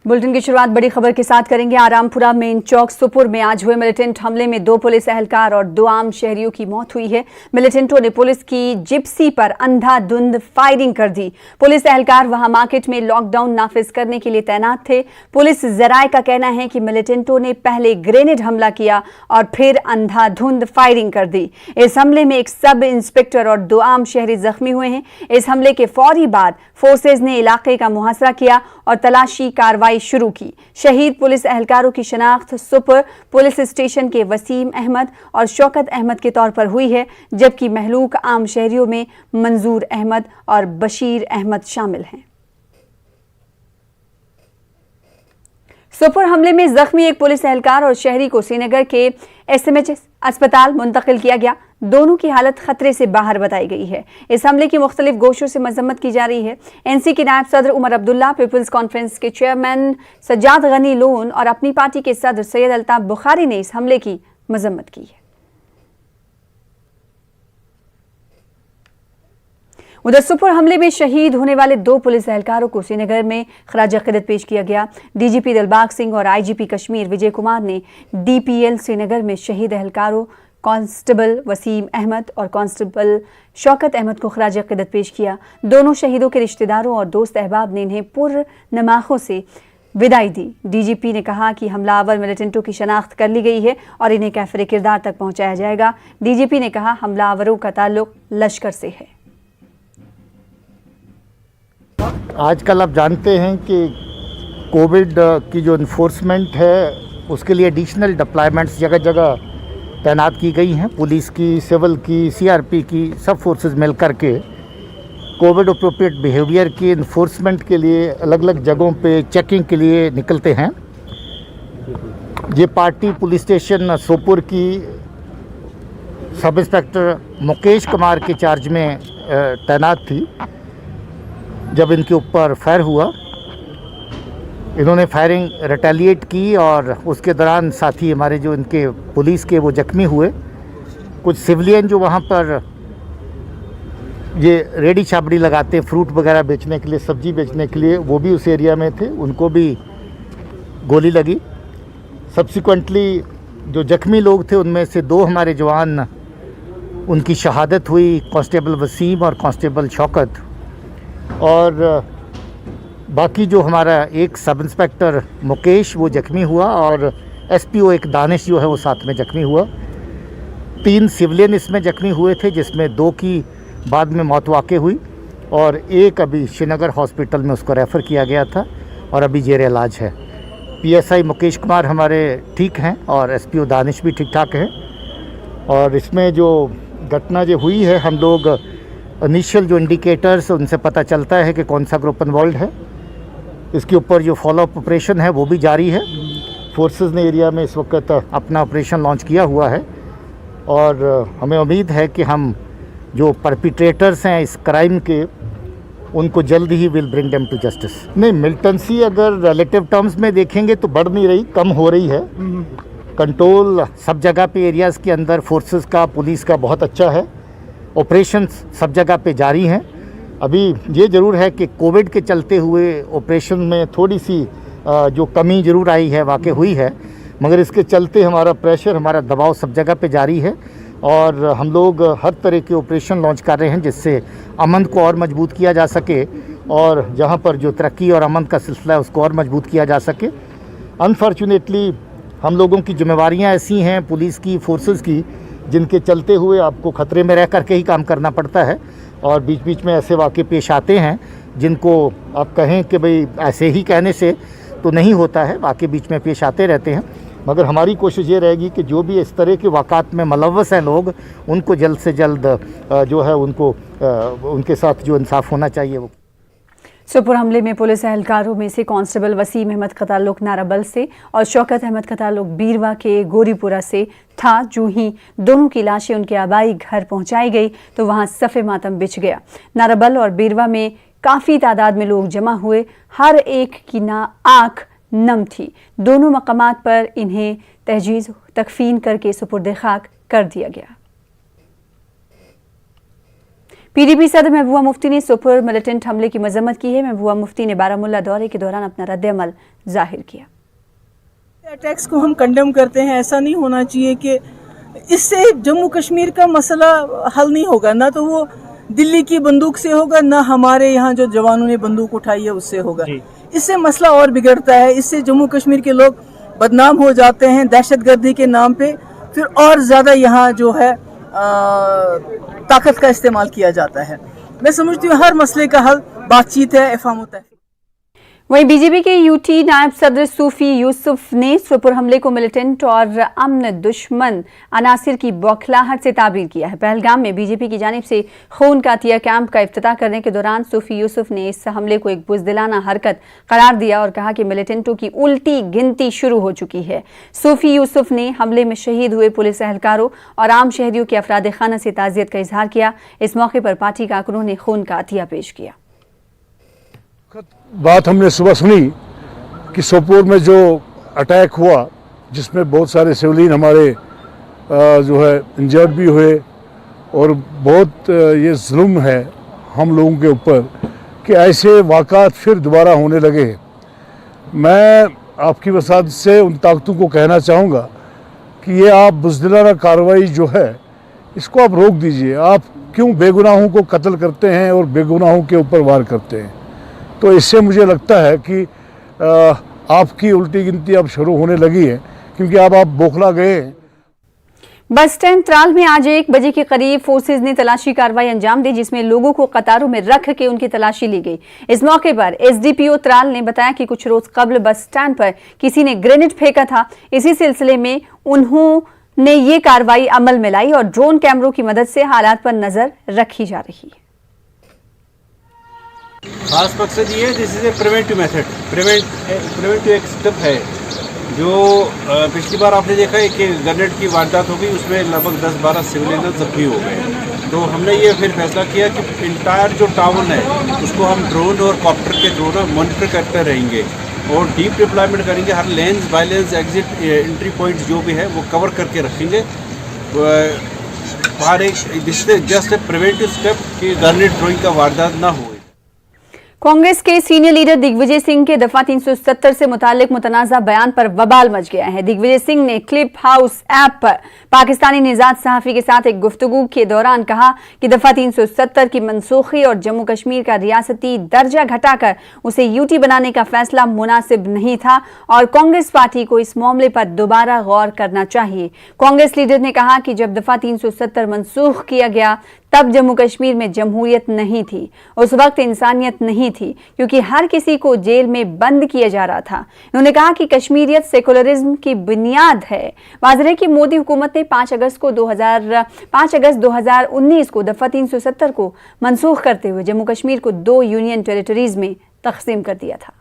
Bulletin की शुरुआत बड़ी खबर के साथ करेंगे। आरामपुरा मेन चौक सुपुर में आज हुए मिलिटेंट हमले में 2 पुलिस एहलकार और 2 आम शहरियों की मौत हुई है। मिलिटेंटों ने पुलिस की जिप्सी पर अंधाधुंध फायरिंग कर दी। पुलिस एहलकार वहां मार्केट में लॉकडाउन नाफिज करने के लिए तैनात थे। पुलिस जराये का कहना है कि मिलिटेंटों ने पहले ग्रेनेड हमला किया और फिर अंधाधुंध फायरिंग कर दी। इस हमले में एक सब इंस्पेक्टर और 2 आम शहरी जख्मी हुए हैं। इस हमले के फौरी बाद फोर्सेज ने इलाके का मुहासरा किया और तलाशी कार्रवाई शुरू की। शहीद पुलिस एहलकारों की शनाख्त सुपुर पुलिस स्टेशन के वसीम अहमद और शौकत अहमद के तौर पर हुई है, जबकि महलूक आम शहरियों में मंजूर अहमद और बशीर अहमद शामिल हैं। सुपुर हमले में जख्मी एक पुलिस एहलकार और शहरी को श्रीनगर के SMH अस्पताल मुंतकिल किया गया। दोनों की हालत खतरे से बाहर बताई गई है। इस हमले की मुख्तलिफ गोशों से मजम्मत की जा रही है। NC के नायब सदर उमर अब्दुल्ला, पीपल्स कॉन्फ्रेंस के चेयरमैन सज्जाद गनी लोन और अपनी पार्टी के सदर सैयद अल्ताफ बुखारी ने इस हमले की मजम्मत की है। उधर सुपुर हमले में शहीद होने वाले 2 पुलिस एहलकारों को श्रीनगर में खराज अकीदत पेश किया गया। DGP दिलबाग सिंह और IGP कश्मीर विजय कुमार ने DPL श्रीनगर में शहीद एहलकारों कांस्टेबल वसीम अहमद और कांस्टेबल शौकत अहमद को खराज अकीदत पेश किया। दोनों शहीदों के रिश्तेदारों और दोस्त अहबाब ने इन्हें पुरनमाखों से विदाई दी। DGP ने कहा कि हमलावर मिलिटेंटों की शनाख्त कर ली गई है और इन्हें कैफरे किरदार तक पहुंचाया जाएगा। DGP ने कहा हमलावरों का ताल्लुक लश्कर से है। आजकल आप जानते हैं कि कोविड की जो इन्फोर्समेंट है उसके लिए एडिशनल डिप्लॉयमेंट्स जगह जगह तैनात की गई हैं। पुलिस की, सिविल की, CRP की, सब फोर्सेस मिल कर के कोविड अप्रोप्रिएट बिहेवियर की इन्फोर्समेंट के लिए अलग अलग जगहों पे चेकिंग के लिए निकलते हैं। ये पार्टी पुलिस स्टेशन सोपुर की सब इंस्पेक्टर मुकेश कुमार के चार्ज में तैनात थी। जब इनके ऊपर फायर हुआ, इन्होंने फायरिंग रिटेलिएट की और उसके दौरान साथी हमारे जो इनके पुलिस के वो जख्मी हुए। कुछ सिविलियन जो वहाँ पर ये रेडी छाबड़ी लगाते फ्रूट वगैरह बेचने के लिए, सब्जी बेचने के लिए, वो भी उस एरिया में थे, उनको भी गोली लगी। सब्सिक्वेंटली जो जख्मी लोग थे उनमें से 2 हमारे जवान उनकी शहादत हुई, कांस्टेबल वसीम और कांस्टेबल शौकत। और बाकी जो हमारा एक सब इंस्पेक्टर मुकेश वो जख्मी हुआ और SPO एक दानिश जो है वो साथ में जख्मी हुआ। 3 सिविलियन इसमें जख्मी हुए थे, जिसमें 2 की बाद में मौत वाक़ई हुई और एक अभी श्रीनगर हॉस्पिटल में उसको रेफ़र किया गया था और अभी जेर इलाज है। PSI मुकेश कुमार हमारे ठीक हैं और SPO दानिश भी ठीक ठाक हैं। और इसमें जो घटना जो हुई है, हम लोग इनिशियल जो इंडिकेटर्स उनसे पता चलता है कि कौन सा ग्रुप इन्वॉल्व है। इसके ऊपर जो फॉलोअप ऑपरेशन है वो भी जारी है। फोर्सेस ने एरिया में इस वक्त अपना ऑपरेशन लॉन्च किया हुआ है और हमें उम्मीद है कि हम जो परपिट्रेटर्स हैं इस क्राइम के, उनको जल्द ही will bring them to justice. नहीं, मिलिटेंसी अगर रिलेटिव टर्म्स में देखेंगे तो बढ़ नहीं रही, कम हो रही है। कंट्रोल सब जगह पे एरियाज़ के अंदर फोर्सेस का, पुलिस का बहुत अच्छा है। ऑपरेशंस सब जगह पे जारी हैं। अभी ये ज़रूर है कि कोविड के चलते हुए ऑपरेशन में थोड़ी सी जो कमी ज़रूर आई है, वाक़ई हुई है, मगर इसके चलते हमारा प्रेशर, हमारा दबाव सब जगह पे जारी है और हम लोग हर तरह के ऑपरेशन लॉन्च कर रहे हैं जिससे अमन को और मजबूत किया जा सके और जहाँ पर जो तरक्की और अमन का सिलसिला है उसको और मजबूत किया जा सके। अनफॉर्चुनेटली हम लोगों की जिम्मेवारियाँ ऐसी हैं पुलिस की, फोर्सेस की, जिनके चलते हुए आपको ख़तरे में रह करके ही काम करना पड़ता है और बीच बीच में ऐसे वाक़े पेश आते हैं जिनको आप कहें कि भाई ऐसे ही कहने से तो नहीं होता है, वाक़े बीच में पेश आते रहते हैं। मगर हमारी कोशिश ये रहेगी कि जो भी इस तरह के वाक़ात में मुलव्वस हैं लोग, उनको जल्द से जल्द जो है उनको उनके साथ जो इंसाफ होना चाहिए वो। सुपुर हमले में पुलिस एहलकारों में से कांस्टेबल वसीम अहमद का ताल्लुक नाराबल से और शौकत अहमद का ताल्लुक बीरवा के गोरीपुरा से था। जो ही दोनों की लाशें उनके आबाई घर पहुंचाई गई तो वहां सफ़े मातम बिछ गया। नाराबल और बीरवा में काफ़ी तादाद में लोग जमा हुए, हर एक की आँख नम थी। दोनों मकामात पर इन्हें तहजीज़ तकफीन करके सुपुर्द खाक कर दिया गया। PDP सदर महबूबा मुफ्ती ने सुपर मिलिटेंट हमले की मजम्मत की है। महबूबा मुफ्ती ने बारामुल्ला दौरे के दौरान अपना रद्द-ए-अमल जाहिर किया। अटैक्स को हम कंडेम करते हैं। ऐसा नहीं होना चाहिए कि इससे जम्मू कश्मीर का मसला हल नहीं होगा, ना तो वो दिल्ली की बंदूक से होगा, ना हमारे यहाँ जो जवानों ने बंदूक उठाई है उससे होगा। इससे मसला और बिगड़ता है, इससे जम्मू कश्मीर के लोग बदनाम हो जाते हैं दहशतगर्दी के नाम पे, फिर और ज़्यादा यहाँ जो है ताकत का इस्तेमाल किया जाता है। मैं समझती हूँ हर मसले का हल बातचीत है, इफ़हाम होता है। वहीं बीजेपी के यूटी नायब सदर सूफी यूसुफ ने सुपर हमले को मिलिटेंट और अमन दुश्मन अनासिर की बौखलाहट से ताबीर किया है। पहलगाम में बीजेपी की जानिब से खून का अतिया कैंप का इफ्तिताह करने के दौरान सूफी यूसुफ ने इस हमले को एक बुज़दिलाना हरकत करार दिया और कहा कि मिलिटेंटों की उल्टी गिनती शुरू हो चुकी है। सूफी यूसुफ ने हमले में शहीद हुए पुलिस एहलकारों और आम शहरियों के अफराद खाना से ताज़ियत का इजहार किया। इस मौके पर पार्टी कारकुनों ने खून का अतिया पेश किया। बात हमने सुबह सुनी कि सोपोर में जो अटैक हुआ जिसमें बहुत सारे सिविलियन हमारे जो है इंजर्ड भी हुए और बहुत ये जुल्म है हम लोगों के ऊपर कि ऐसे वाक़ात फिर दोबारा होने लगे। मैं आपकी वसात से उन ताकतों को कहना चाहूँगा कि ये आप बुज़दिलाना कार्रवाई जो है इसको आप रोक दीजिए। आप क्यों बेगुनाहों को कत्ल करते हैं और बेगुनाहों के ऊपर वार करते हैं? तो इससे मुझे लगता है कि आपकी उल्टी गिनती अब शुरू होने लगी है, क्योंकि अब आप बौखला गए हैं। बस स्टैंड त्राल में आज 1 बजे के करीब फोर्सेज ने तलाशी कार्रवाई अंजाम दी, जिसमें लोगों को कतारों में रख के उनकी तलाशी ली गई। इस मौके पर एसडीपीओ त्राल ने बताया कि कुछ रोज कबल बस स्टैंड पर किसी ने ग्रेनेड फेंका था। इसी सिलसिले में उन्होंने ये कार्रवाई अमल में लाई और ड्रोन कैमरों की मदद से हालात पर नजर रखी जा रही है। खास मकसद ये है, this is a preventive method, preventive एक स्टेप है जो पिछली बार आपने देखा है कि ग्रेनेड की वारदात हो गई, उसमें लगभग 10-12 सिविलियन जख्मी हो गए। तो हमने ये फिर फैसला किया कि इंटायर जो टाउन है उसको हम ड्रोन और कॉप्टर के द्वारा मॉनिटर करते रहेंगे और डीप डिप्लॉयमेंट करेंगे। हर lanes by lanes exit entry point जो भी है वो कवर करके रखेंगे। हर एक this just a preventive step कि ग्रेनेड थ्रोइंग का वारदात ना हो। कांग्रेस के सीनियर लीडर दिग्विजय सिंह के दफा 370 से मुतालिक मुतनाज़ा बयान पर बवाल मच गया है। दिग्विजय सिंह ने क्लिप हाउस ऐप पर पाकिस्तानी निजात सहाफ़ी के साथ एक गुफ्तगू के दौरान कहा कि दफा 370 की मनसूखी और जम्मू कश्मीर का रियासती दर्जा घटाकर उसे यूटी बनाने का फैसला मुनासिब नहीं था और कांग्रेस पार्टी को इस मामले पर दोबारा गौर करना चाहिए। कांग्रेस लीडर ने कहा कि जब दफा 370 मनसूख किया गया तब जम्मू कश्मीर में जमहूरियत नहीं थी, उस वक्त इंसानियत नहीं थी, क्योंकि हर किसी को जेल में बंद किया जा रहा था। उन्होंने कहा कि कश्मीरियत सेकुलरिज्म की बुनियाद है। वाज़ेह है कि मोदी हुकूमत ने 5 अगस्त 2019 को दफा 370 को मनसूख करते हुए जम्मू कश्मीर को 2 यूनियन टेरिटरीज में तकसीम कर दिया था।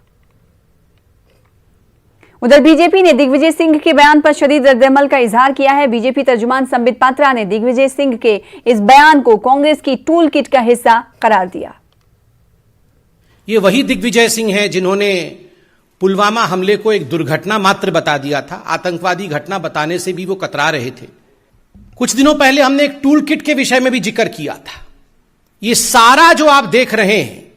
उधर बीजेपी ने दिग्विजय सिंह के बयान पर शदीद रद्द-ए-अमल का इजहार किया है। बीजेपी तर्जुमान संबित पात्रा ने दिग्विजय सिंह के इस बयान को कांग्रेस की टूल किट का हिस्सा करार दिया। ये वही दिग्विजय सिंह हैं जिन्होंने पुलवामा हमले को एक दुर्घटना मात्र बता दिया था। आतंकवादी घटना बताने से भी वो कतरा रहे थे। कुछ दिनों पहले हमने एक टूल किट के विषय में भी जिक्र किया था। ये सारा जो आप देख रहे हैं,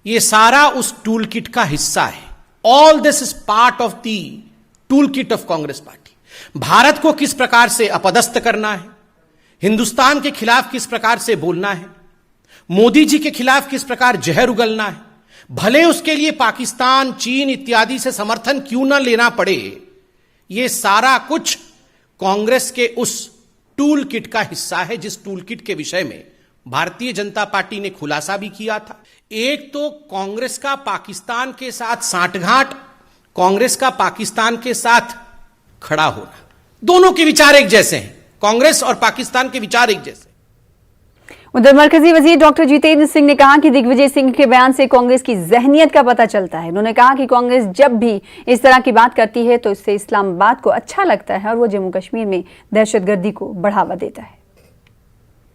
ये सारा उस टूल किट का हिस्सा है। All this is part of the toolkit of Congress party. Bharat को किस प्रकार से अपदस्थ करना है, हिंदुस्तान के खिलाफ किस प्रकार से बोलना है, मोदी जी के खिलाफ किस प्रकार जहर उगलना है, भले उसके लिए पाकिस्तान, चीन इत्यादि से समर्थन क्यों ना लेना पड़े, यह सारा कुछ कांग्रेस के उस टूल किट का हिस्सा है जिस टूल किट के विषय में भारतीय जनता पार्टी ने खुलासा भी किया था। एक तो कांग्रेस का पाकिस्तान के साथ सांठगांठ, कांग्रेस का पाकिस्तान के साथ खड़ा होना, दोनों के विचार एक जैसे हैं। कांग्रेस और पाकिस्तान के विचार एक जैसे। उधर मरकजी वजीर डॉक्टर जितेंद्र सिंह ने कहा कि दिग्विजय सिंह के बयान से कांग्रेस की जहनियत का पता चलता है। उन्होंने कहा कि कांग्रेस जब भी इस तरह की बात करती है तो इससे इस्लामाबाद को अच्छा लगता है और वो जम्मू कश्मीर में दहशतगर्दी को बढ़ावा देता है।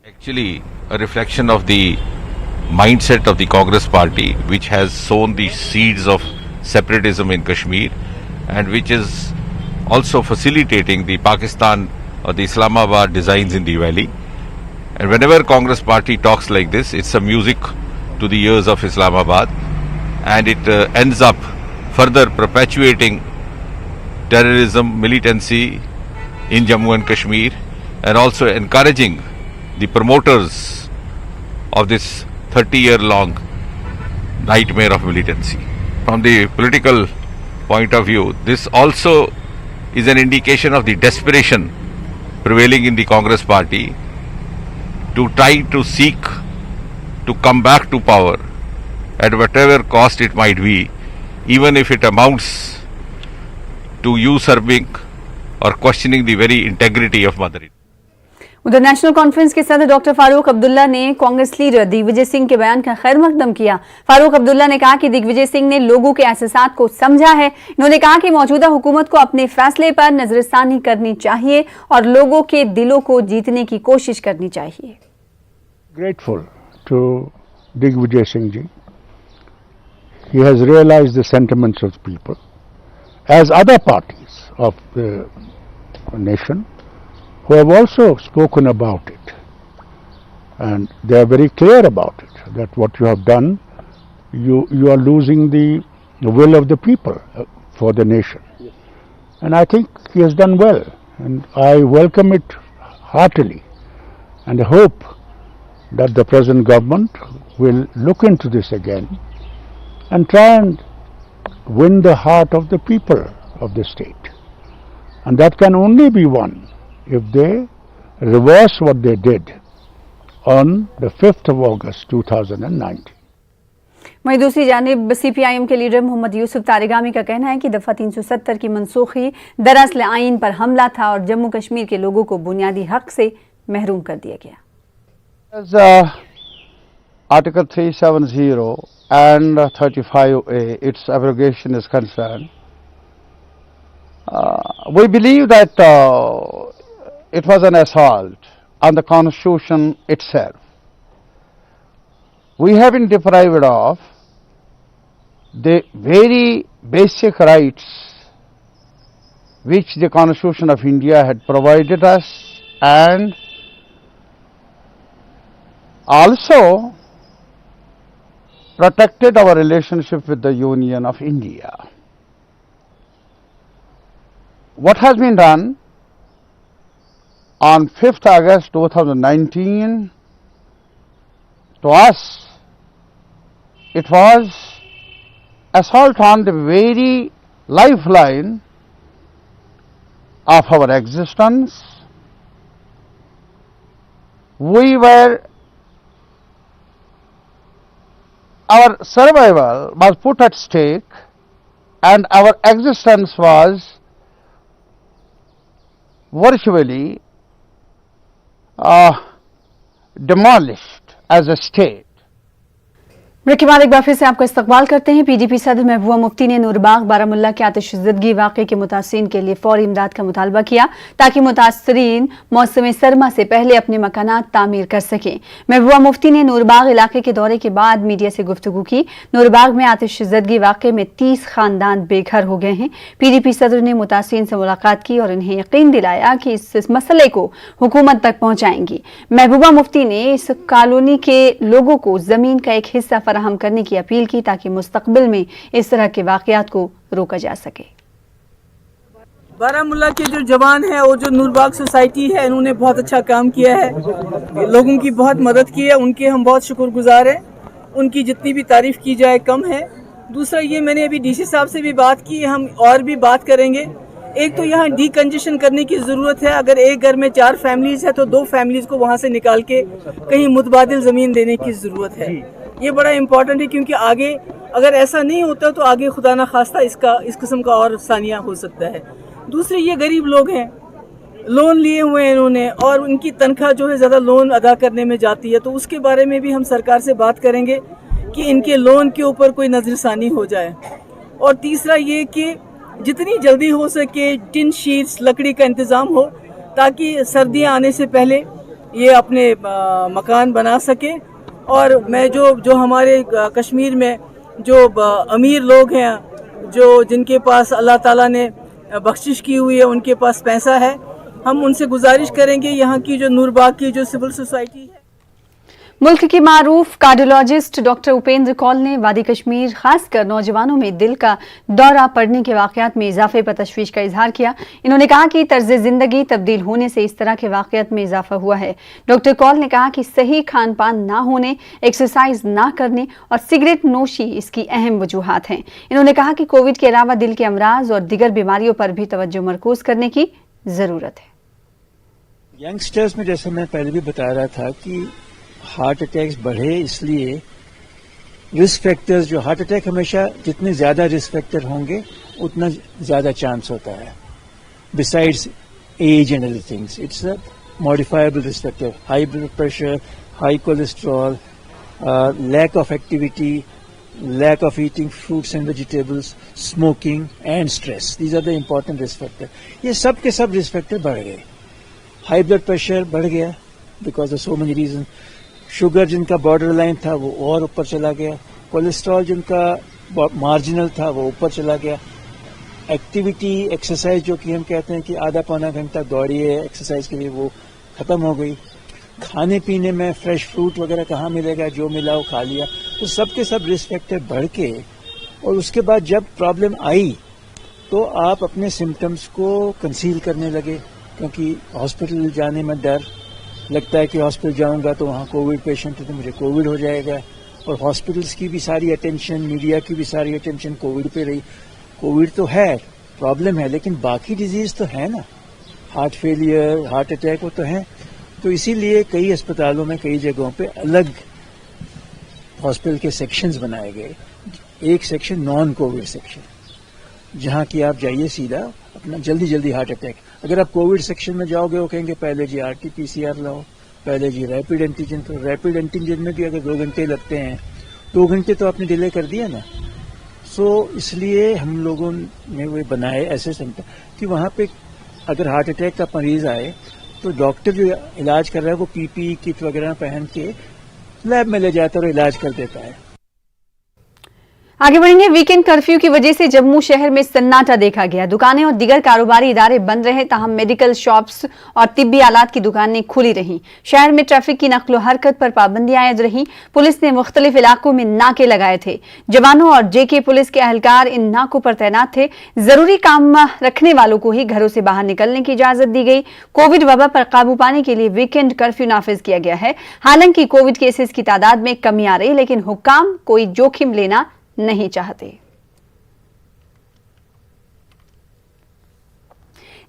Actually, a reflection of the mindset of the Congress party, which has sown the seeds of separatism in Kashmir and which is also facilitating the Pakistan or the Islamabad designs in the valley. And whenever Congress party talks like this, it's a music to the ears of Islamabad, and it ends up further perpetuating terrorism, militancy in Jammu and Kashmir, and also encouraging the promoters of this 30-year-long nightmare of militancy. From the political point of view, this also is an indication of the desperation prevailing in the Congress party to try to seek to come back to power at whatever cost it might be, even if it amounts to usurping or questioning the very integrity of Mother India. उधर national conference के सदर doctor Farooq Abdullah ने Congress leader Digvijay Singh के बयान का खैर मकदम किया। फारूक अब्दुल्ला ने कहा कि दिग्विजय सिंह ने लोगों के एहसास को समझा है। इन्होंने कहा कि मौजूदा हुकूमत को अपने फैसले पर नजरसानी करनी चाहिए और लोगों के दिलों को जीतने की कोशिश करनी चाहिए। Grateful to Digvijay Singh ji. He has realized the sentiments of the people, as other parties of the nation who have also spoken about it, and they are very clear about it, that what you have done, you are losing the will of the people for the nation. And I think he has done well, and I welcome it heartily, and I hope that the present government will look into this again and try and win the heart of the people of the state. And that can only be won if they reverse what they did on the 5th of August 2019. वहीं दूसरी जानिब CPIM के leader Mohammad Yusuf Tarigami का कहना है कि दफा 370 की मनसूखी दरअसल आइन पर हमला था और जम्मू कश्मीर के लोगों को बुनियादी हक से महरूम कर दिया गया। As Article 370 and 35A, its abrogation is concerned, we believe that it was an assault on the Constitution itself. We have been deprived of the very basic rights which the Constitution of India had provided us, and also protected our relationship with the Union of India. What has been done on 5th August 2019, to us, it was assault on the very lifeline of our existence. Our survival was put at stake, and our existence was virtually demolished as a state. Break के बाद एक बार फिर से आपका इस्तकबाल करते हैं। PDP सदर महबूबा मुफ्ती ने नूरबाग बारामुल्ला के आतिशज़दगी वाक़े के मुतासिरीन के लिए फौरी इमदाद का मुतालबा किया ताकि मुतासिरीन मौसम सरमा से पहले अपने मकानात तामीर कर सकें। महबूबा मुफ्ती ने नूरबाग इलाके के दौरे के बाद मीडिया से गुफ्तगू की। नूरबाग में आतिशज़दगी वाक़े में 30 खानदान बेघर हो गए हैं। पीडीपी सदर ने मुतासिरीन से मुलाकात की और इन्हें यकीन दिलाया कि इस मसले को हुकूमत तक पहुँचाएंगी। महबूबा मुफ्ती ने इस कॉलोनी के लोगों को ज़मीन का एक हिस्सा फराहम करने की अपील की ताकि मुस्तकबिल में इस तरह के वाक़यात को रोका जा सके। बारामुल्ला के जो जवान हैं और जो नूरबाग सोसाइटी है, इन्होंने बहुत अच्छा काम किया है, लोगों की बहुत मदद की है, उनके हम बहुत शुक्रगुजार हैं। उनकी जितनी भी तारीफ़ की जाए कम है। दूसरा ये, मैंने अभी डीसी साहब से भी बात की, हम और भी बात करेंगे। एक तो यहाँ डीकंजेशन करने की ज़रूरत है। अगर एक घर में 4 फैमिलीज़ है तो 2 फैमिलीज़ को वहाँ से निकाल के कहीं मुतबादिल ज़मीन देने की ज़रूरत है। ये बड़ा इम्पॉर्टेंट है, क्योंकि आगे अगर ऐसा नहीं होता तो आगे खुदा ना खास्ता इस किस्म का और सानिया हो सकता है। दूसरे, ये गरीब लोग हैं, लोन लिए हुए हैं इन्होंने, और उनकी तनख्वाह जो है ज़्यादा लोन अदा करने में जाती है, तो उसके बारे में भी हम सरकार से बात करेंगे कि इनके लोन के ऊपर कोई नज़रसानी हो जाए। और तीसरा ये कि जितनी जल्दी हो सके टिन शीट्स, लकड़ी का इंतज़ाम हो ताकि सर्दियाँ आने से पहले ये अपने मकान बना सके। और मैं जो हमारे कश्मीर में जो अमीर लोग हैं, जिनके पास अल्लाह ताला ने बख्शिश की हुई है, उनके पास पैसा है, हम उनसे गुजारिश करेंगे यहाँ की जो नूरबाग की जो सिविल सोसाइटी है। मुल्क के मारूफ कार्डियोलॉजिस्ट डॉक्टर उपेंद्र कौल ने वादी कश्मीर खासकर नौजवानों में दिल का दौरा पड़ने के वाकयात में इजाफे पर तशवीश का इजहार किया। इन्होंने कहा कि तर्ज जिंदगी तब्दील होने से इस तरह के वाकयात में इजाफा हुआ है। डॉक्टर कौल ने कहा कि सही खान पान ना होने, एक्सरसाइज ना करने और सिगरेट नोशी इसकी अहम वजूहात हैं। इन्होंने कहा कि कोविड के अलावा दिल के अमराज और दीगर बीमारियों पर भी तवज्जो मरकूज करने की जरूरत है। यंगस्टर्स में जैसे मैं पहले भी बता रहा था कि हार्ट अटैक्स बढ़े, इसलिए रिस्क फैक्टर्स, जो हार्ट अटैक हमेशा जितने ज्यादा रिस्क फैक्टर होंगे उतना ज्यादा चांस होता है। Besides age and other things, it's a modifiable risk factor. High blood pressure, high cholesterol, lack of activity, lack of eating fruits and vegetables, smoking and stress, these are the important risk factor. ये सब के सब risk factor बढ़ गए। High blood pressure बढ़ गया because of so many reasons. Sugar जिनका border line था वो और ऊपर चला गया। कोलेस्ट्रॉल जिनका मार्जिनल था वो ऊपर चला गया। एक्टिविटी, एक्सरसाइज जो कि हम कहते हैं कि आधा पौना घंटा दौड़िए एक्सरसाइज के लिए, वो खत्म हो गई। खाने पीने में फ्रेश फ्रूट वगैरह कहाँ मिलेगा, जो मिला वो खा लिया। तो सब के सब रिस्क फैक्टर बढ़ के, और उसके बाद जब प्रॉब्लम आई तो आप अपने सिम्टम्स को कंसील करने लगे, क्योंकि हॉस्पिटल जाने में डर लगता है कि हॉस्पिटल जाऊंगा तो वहाँ कोविड पेशेंट है तो मुझे कोविड हो जाएगा। और हॉस्पिटल्स की भी सारी अटेंशन, मीडिया की भी सारी अटेंशन कोविड पे रही। कोविड तो है, प्रॉब्लम है, लेकिन बाकी डिजीज तो है ना, हार्ट फेलियर, हार्ट अटैक, वो तो है। तो इसीलिए कई अस्पतालों में, कई जगहों पे अलग हॉस्पिटल के सेक्शंस बनाए गए। एक सेक्शन नॉन कोविड सेक्शन, जहाँ की आप जाइए सीधा अपना जल्दी हार्ट अटैक। अगर आप कोविड सेक्शन में जाओगे वो कहेंगे पहले जी RT-PCR लाओ, पहले जी रैपिड एंटीजन। तो रैपिड एंटीजन में भी अगर 2 घंटे लगते हैं, 2 घंटे तो आपने डिले कर दिया ना। सो इसलिए हम लोगों ने वो बनाए ऐसे सेंटर कि वहाँ पे अगर हार्ट अटैक का मरीज आए तो डॉक्टर जो इलाज कर रहा है वो PPE किट वगैरह पहन के लैब में ले जाता है और इलाज कर देता है। आगे बढ़ेंगे। वीकेंड कर्फ्यू की वजह से जम्मू शहर में सन्नाटा देखा गया। दुकानें और दीगर कारोबारी इदारे बंद रहे, ताहम मेडिकल शॉप्स और तिब्बी आलात की दुकानें खुली रहीं। शहर में ट्रैफिक की नकलो हरकत पर पाबंदियां आयद रहीं। पुलिस ने मुख्तलिफ इलाकों में नाके लगाए थे। जवानों और JK पुलिस के अहलकार इन नाकों पर तैनात थे। जरूरी काम रखने वालों को ही घरों से बाहर निकलने की इजाजत दी गई। कोविड वबा पर काबू पाने के लिए वीकेंड कर्फ्यू नाफिज किया गया है। हालांकि कोविड केसेस की तादाद में कमी आ रही, लेकिन हुक्काम कोई जोखिम लेना नहीं चाहते।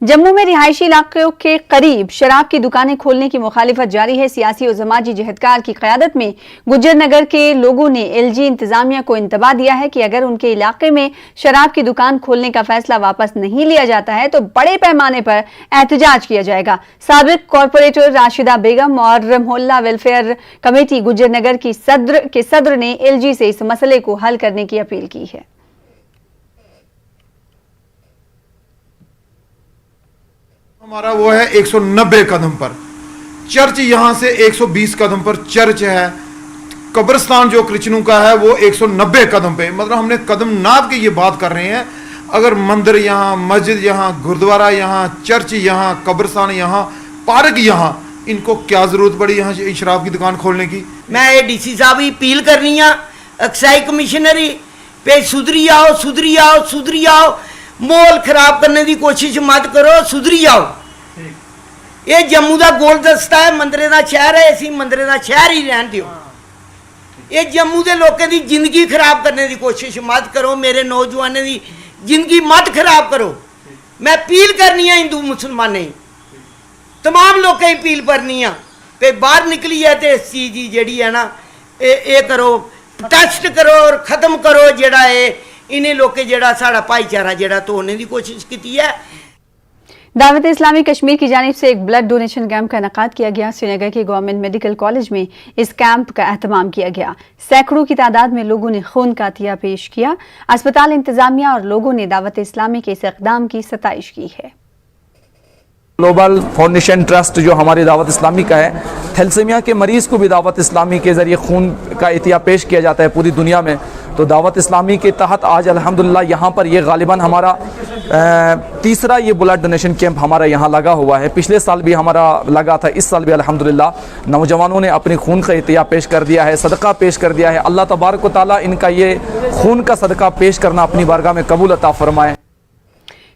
जम्मू में रिहायशी इलाकों के करीब शराब की दुकानें खोलने की मुखालिफत जारी है। सियासी और समाजी जहदकार की क़यादत में गुज्जर नगर के लोगों ने LG इंतजामिया को इंतबाह दिया है कि अगर उनके इलाके में शराब की दुकान खोलने का फैसला वापस नहीं लिया जाता है तो बड़े पैमाने पर एहतजाज किया जाएगा। साबिक कॉरपोरेटर राशिदा बेगम और मोहल्ला वेलफेयर कमेटी गुज्जर नगर की सदर ने LG से इस मसले को हल करने की अपील की है। हमारा वो है 190 कदम पर चर्च, यहाँ से 120 कदम पर चर्च है। कब्रिस्तान जो क्रिश्चियनों का है वो 190 कदम पे, मतलब हमने कदम नाप के ये बात कर रहे हैं। अगर मंदिर यहाँ, मस्जिद यहाँ, गुरुद्वारा यहाँ, चर्च यहाँ, कब्रिस्तान यहाँ, पार्क यहाँ, इनको क्या जरूरत पड़ी यहाँ शराब की दुकान खोलने की। मैं DC साहब की अपील करनी आ, एक्साइज कमिश्नरी पे सुधरी आओ, सुधरी आओ, सुधरी आओ। माहौल खराब करने की कोशिश मत करो, सुधरी जाओ। ये जम्मू का गोल दस्ता है, मंदरे का शहर है, इसी मंदरे का शहर ही रहन दियो। ये जम्मू के लोगों की जिंदगी खराब करने की कोशिश मत करो, मेरे नौजवानों की जिंदगी मत खराब करो। मैं अपील करनी है हिंदू मुसलमाने तमाम लोगों की अपील करनी है कि बाहर निकली है तो इस चीज़ की जी है ना ये करो, टेस्ट करो और खत्म करो जेड़ा है इन्हें लोग जेड़ा साड़ा भाईचारा जेड़ा तोड़ने की कोशिश की है। दावत इस्लामी कश्मीर की जानिब से एक ब्लड डोनेशन कैंप का इनेकाद किया गया। श्रीनगर के गवर्नमेंट मेडिकल कॉलेज में इस कैंप का एहतमाम किया गया। सैकड़ों की तादाद में लोगों ने खून का अतिया पेश किया। अस्पताल इंतजामिया और लोगों ने दावत इस्लामी के इस इक़दाम की सताइश की है। ग्लोबल फाउंडेशन ट्रस्ट जो हमारी दावत इस्लामी का है, थैलेसीमिया के मरीज़ को भी दावत इस्लामी के ज़रिए खून का अतिया पेश किया जाता है पूरी दुनिया में। तो दावत इस्लामी के तहत आज अल्हम्दुलिल्लाह यहाँ पर ये गालिबन हमारा तीसरा ये ब्लड डोनेशन कैंप हमारा यहाँ लगा हुआ है। पिछले साल भी हमारा लगा था, इस साल भी अल्हम्दुलिल्लाह नौजवानों ने अपनी खून का इतिया पेश कर दिया है, सदका पेश कर दिया है। अल्लाह तबारक व तआला इनका ये खून का सदका पेश करना अपनी बारगाह में कबूल अता फरमाए।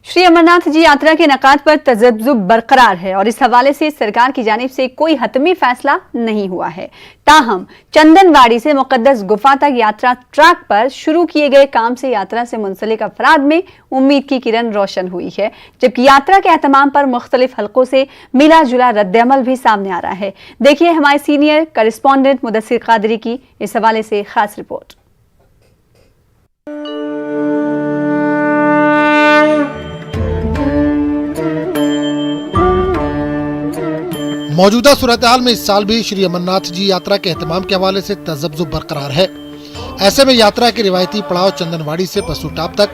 श्री अमरनाथ जी यात्रा के इनेकाद पर तजब्जुब बरकरार है और इस हवाले से सरकार की जानिब से कोई हतमी फैसला नहीं हुआ है। ताहम चंदनवाड़ी से मुकद्दस गुफा तक यात्रा ट्रैक पर शुरू किए गए काम से यात्रा से मुंसलिक अफराद में उम्मीद की किरण रोशन हुई है, जबकि यात्रा के एहतमाम पर मुख्तलिफ हलकों से मिला जुला रद्द-ए-अमल भी सामने आ रहा है। देखिए हमारे सीनियर करेस्पॉन्डेंट मुदस्सिर कादरी की इस हवाले से खास रिपोर्ट। मौजूदा सूरत हाल में इस साल भी श्री अमरनाथ जी यात्रा के एहतमाम के हवाले से तजब्जुब बरकरार है। ऐसे में यात्रा के रिवायती पड़ाव चंदनवाड़ी से पशुटाप तक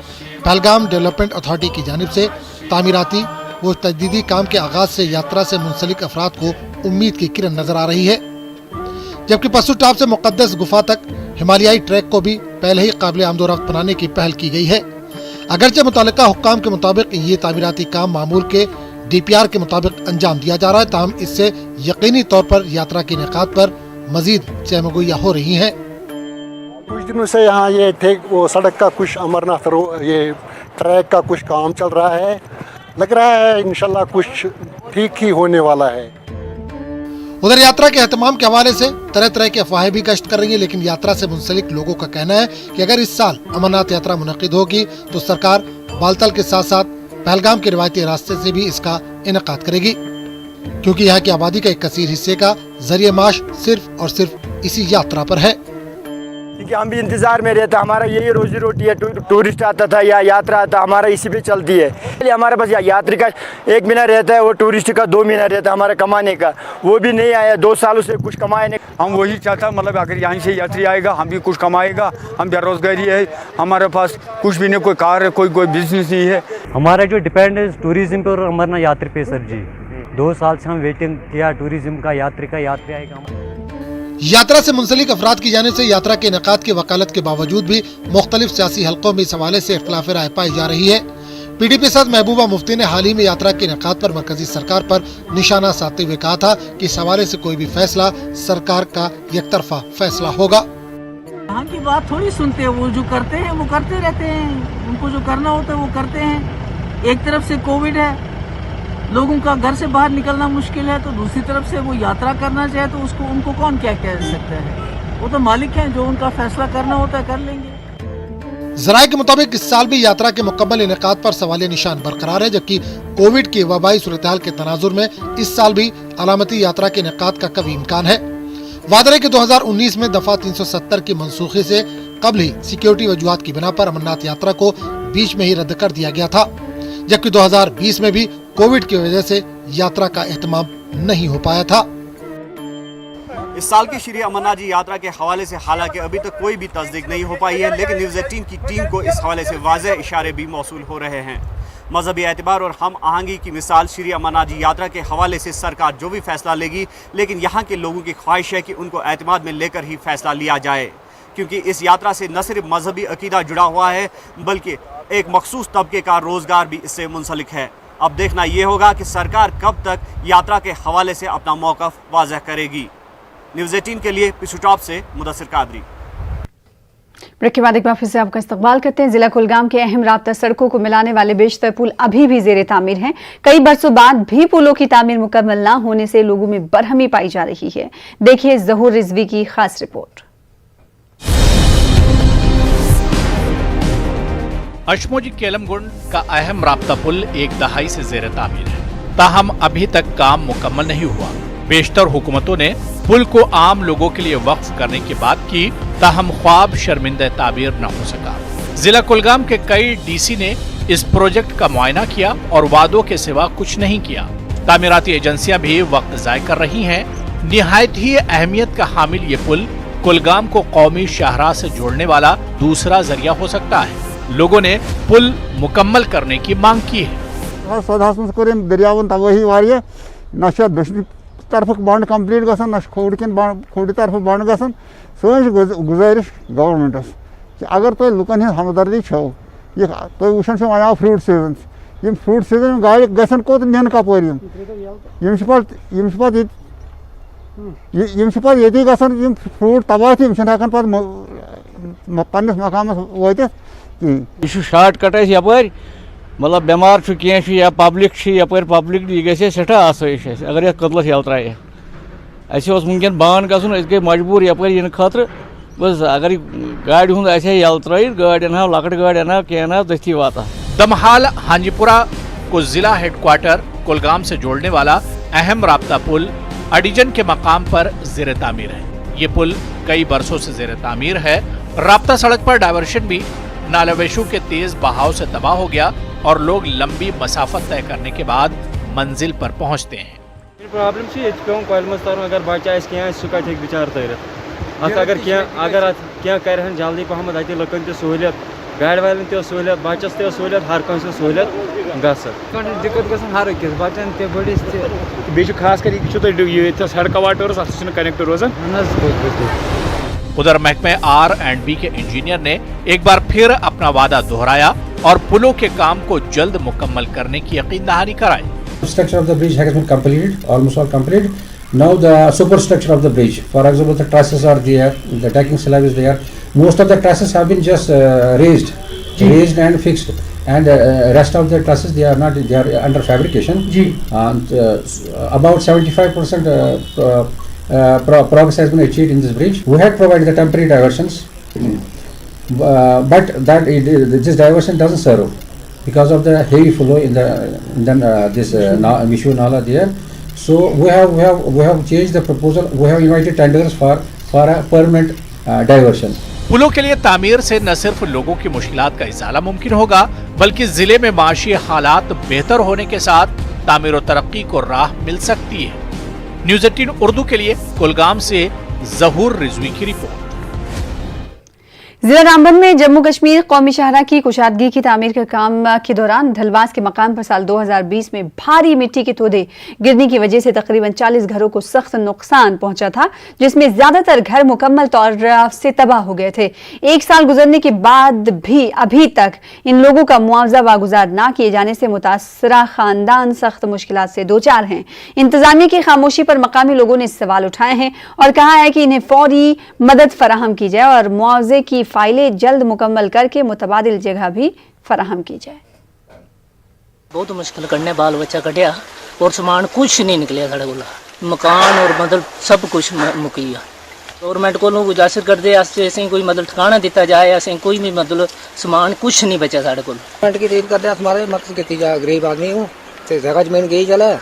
पहलगाम डेवलपमेंट अथॉरिटी की जानिब से तामीराती व तजदीदी काम के आगाज से यात्रा से मुंसलिक अफराद को उम्मीद की किरण नजर आ रही है, जबकि पशुटाप से मुकद्दस गुफा तक हिमालयाई ट्रैक को भी पहले ही काबिल आमदोरफ्त बनाने की पहल की गई है। अगरचे मुतल्लिका हुक्काम के मुताबिक ये तामीराती काम मामूल के DPR के मुताबिक अंजाम दिया जा रहा है, ताहम इससे यकीनी तौर पर यात्रा के इनेकाद पर मजीद चहमगोइयाँ हो रही हैं। कुछ दिनों से यहाँ ये वो सड़क का कुछ अमरनाथ ये ट्रैक का कुछ काम चल रहा है, लग रहा है इंशाल्लाह कुछ ठीक ही होने वाला है। उधर यात्रा के एहतमाम के हवाले से तरह तरह की अफवाहें भी गश्त कर रही है, लेकिन यात्रा से मुंसलिक लोगों का कहना है कि अगर इस साल अमरनाथ यात्रा मुनक्किद होगी तो सरकार बालतल के साथ साथ पहलगाम के रिवायती रास्ते से भी इसका इनेकाद करेगी, क्योंकि यहाँ की आबादी का एक कसीर हिस्से का जरिए माश सिर्फ और सिर्फ इसी यात्रा पर है। क्योंकि हम भी इंतजार में रहते, हमारा यही रोजी रोटी है। टूरिस्ट आता था या यात्रा आता, हमारा इसी पे चलती है। हमारे पास यात्री का 1 महीना रहता है, वो टूरिस्ट का 2 महीना रहता है हमारे कमाने का, वो भी नहीं आया। 2 सालों से कुछ कमाए नहीं। हम वही चाहता, मतलब अगर यहाँ से यात्री आएगा हम भी कुछ कमाएगा। हम बेरोजगारी है, हमारे पास कुछ भी नहीं, कोई कार है, कोई बिजनेस नहीं है। हमारा जो डिपेंड है टूरिज्म पे और अमरनाथ यात्रा पे सर जी। 2 साल से हम वेटिंग किया टूरिज्म का, यात्री आएगा। यात्रा से मुंसलिक अफराद की जाने से यात्रा के इनेकाद की वकालत के बावजूद भी मुख्तलिफ सियासी हलकों में इस हवाले से इख्तिलाफ राय पाई जा रही है। PDP सदर महबूबा मुफ्ती ने हाल ही में यात्रा के इनेकाद पर मरकजी सरकार पर निशाना साधते हुए कहा था कि इस हवाले से कोई भी फैसला सरकार का एकतरफा फैसला होगा। यहाँ की बात थोड़ी सुनते हैं, वो जो करते हैं वो करते रहते हैं, उनको जो करना होता है वो करते हैं। एक तरफ से कोविड है, लोगों का घर से बाहर निकलना मुश्किल है, तो दूसरी तरफ से वो यात्रा करना चाहे तो उसको उनको कौन क्या कह सकता है। वो तो मालिक हैं, जो उनका फैसला करना होता है कर लेंगे। जराये के मुताबिक इस साल भी यात्रा के मुकम्मल इनेकाद पर सवालिया निशान बरकरार है, जबकि कोविड की वबाई सूरत-ए-हाल के तनाजुर में इस साल भी अलामती यात्रा के इनेकाद का कभी इम्कान है। वादा है कि 2019 में दफा 370 की मनसूखी से कबल ही सिक्योरिटी वजूहात की बिना पर अमरनाथ यात्रा को बीच में ही रद्द कर दिया गया था, जबकि 2020 में भी कोविड की वजह से यात्रा का एहतमाम नहीं हो पाया था। इस साल की श्री अमरनाथ जी यात्रा के हवाले से हालांकि अभी तक कोई भी तस्दीक नहीं हो पाई है, लेकिन न्यूज़ 18 की टीम को इस हवाले से वाज़ेह इशारे भी मौसूल हो रहे हैं। मजहबी एतबार और हम आहंगी की मिसाल श्री अमरनाथ जी यात्रा के हवाले से सरकार जो भी फैसला लेगी, लेकिन यहाँ के लोगों की ख्वाहिश है कि उनको एतमाद में लेकर ही फैसला लिया जाए, क्योंकि इस यात्रा से न सिर्फ मजहबी अकीदा जुड़ा हुआ है बल्कि एक मखसूस तबके का रोज़गार भी इससे मुंसलिक है। अब देखना ये होगा कि सरकार कब तक यात्रा के हवाले से अपना मौक़िफ़ वाज़ेह करेगी। न्यूज़ 18 के लिए पिछुटाप से मुदस्सिर कादरी। ब्रेक के बाद एक बार फिर से आपका इस्तकबाल करते हैं। जिला कुलगाम के अहम राब्ता सड़कों को मिलाने वाले बेशतर पुल अभी भी जेर तामीर हैं। कई बरसों बाद भी पुलों की तामीर मुकम्मल न होने से लोगों में बरहमी पाई जा रही है। देखिए ज़हूर रिजवी की खास रिपोर्ट। अशमोजी केलमगुंड का अहम राब्ता पुल 1 दहाई से जेर तामीर है, ताहम अभी तक काम मुकम्मल नहीं हुआ। बेशतर हुकूमतों ने पुल को आम लोगों के लिए वक्फ करने की बात की, ताहम ख्वाब शर्मिंदा ताबीर न हो सका। जिला कुलगाम के कई डीसी ने इस प्रोजेक्ट का मुआयना किया और वादों के सिवा कुछ नहीं किया। तामीराती एजेंसियां भी वक्त ज़ाय कर रही हैं। निहायत ही अहमियत का हामिल ये पुल कुलगाम को कौमी शाहराह से जोड़ने वाला दूसरा जरिया हो सकता है। लोगों ने पुल मुकम्मल करने की मांग की है। दरियावन तबाही वारिया ना तरफ बंड कम्प्लीट गसन ना खोड़ तरफ बंड गसन। सन गुजारिश गवर्नमेंटस कि अगर तुम लुकन हंद हमदर्दी छो یہ تو وچھان سے آیا fruit season M fruit season گاڑی گژھن کوت نین کپور یم پتہ یتی گژھن یم فروٹ تباہ تم ہیکان پتہ پننس مقامس وٲتِتھ کِہیٖنۍ. یہ شاٹ کٹ یپر مطلب بیمار کی یا پبلک یپر پبلک یہ گھے سٹھا آسائش اگر یہ قدلس یل ترائے اس ونکین بان گھن اس گئی مجبور یپر ین خاطر بس اگر گاڑی ہند یل ترائت گاڑی انہا لکٹ گاڑی انہا کی انہا دستی واتا. دمہال ہانجی پورہ کو ضلع ہیڈ کوارٹر کولگام سے جوڑنے والا اہم رابطہ پل اڈیجن کے مقام پر زیر تعمیر ہے. یہ پل کئی برسوں سے زیر تعمیر ہے. رابطہ سڑک پر ڈائیورشن بھی نالا ویشو کے تیز بہاؤ سے تباہ ہو گیا اور لوگ لمبی مسافت طے کرنے کے بعد منزل پر پہنچتے ہیں. پرابلم یہ پیون کل مز تر اگر بچہ آس کی سہ کت ہیٚکہِ بچار ترت ات اگر ات کی کرہن جلدی پہمت اتہ لکن تہ سہولیت گاڑی والن تہ سہولیت بچس تہ سہولیت ہر کٲنٛسہِ سہولیت گژھن دقت گژھن ہر أکِس بچن تہ بٔڑِس تہ بیٚیہِ چھُ خاص کر یہ سڑکہ واٹرس اتھ چھُنہٕ کنیکٹ روزان. ادھر محکمہ R&B کے انجینئر نے ایک بار پھر اپنا وعدہ دہرایا اور پلوں کے کام کو جلد مکمل کرنے کی یقین دہانی کرائی. Structure of the bridge has been completed, almost all completed. Now the superstructure of the bridge, for example, the trusses are there, the decking slab is there. Most of the trusses have been just raised and fixed, and rest of the trusses they are under fabrication. And about 75% progress has been achieved in this bridge. We had provided the temporary diversions, but this diversion doesn't serve because of the heavy flow in this Vishu Nala there. So we have changed the proposal. We have invited tenders for a permanent diversion. پلوں کے لیے تعمیر سے نہ صرف لوگوں کی مشکلات کا ازالہ ممکن ہوگا بلکہ ضلع میں معاشی حالات بہتر ہونے کے ساتھ تعمیر و ترقی کو راہ مل سکتی ہے. نیوز 18 اردو کے لیے کولگام سے ظہور رضوی کی رپورٹ. ضلع رامبن میں جموں کشمیر قومی شاہراہ کی کشادگی کی تعمیر کے کام کے دوران ڈھلواس کے مقام پر سال 2020 میں بھاری مٹی کے تودے گرنے کی وجہ سے تقریباً 40 گھروں کو سخت نقصان پہنچا تھا جس میں زیادہ تر گھر مکمل طور سے تباہ ہو گئے تھے. ایک سال گزرنے کے بعد بھی ابھی تک ان لوگوں کا معاوضہ واگزار نہ کیے جانے سے متاثرہ خاندان سخت مشکلات سے دوچار ہیں. انتظامیہ کی خاموشی پر مقامی لوگوں نے سوال اٹھائے ہیں اور کہا ہے کہ انہیں فوری مدد فراہم کی جائے اور معاوضے کی فائلیں جلد مکمل کر کے متبادل جگہ بھی فراہم کی جائے. بہت مشکل کرنے بال بچہ کٹیا اور سامان کچھ نہیں نکلیا ساڑے کو مکان اور مطلب سب کچھ مکیا. گورنمنٹ کو گزارش کرتے ہیں کوئی مطلب ٹھکانا دیتا جائے ایسے کوئی بھی مطلب سامان کچھ نہیں بچا ساڑے کو. گورنمنٹ کی دید کرتے ہمارے مقصد کی جائے غریب آدمی ہوں جگہ زمین گئی چلا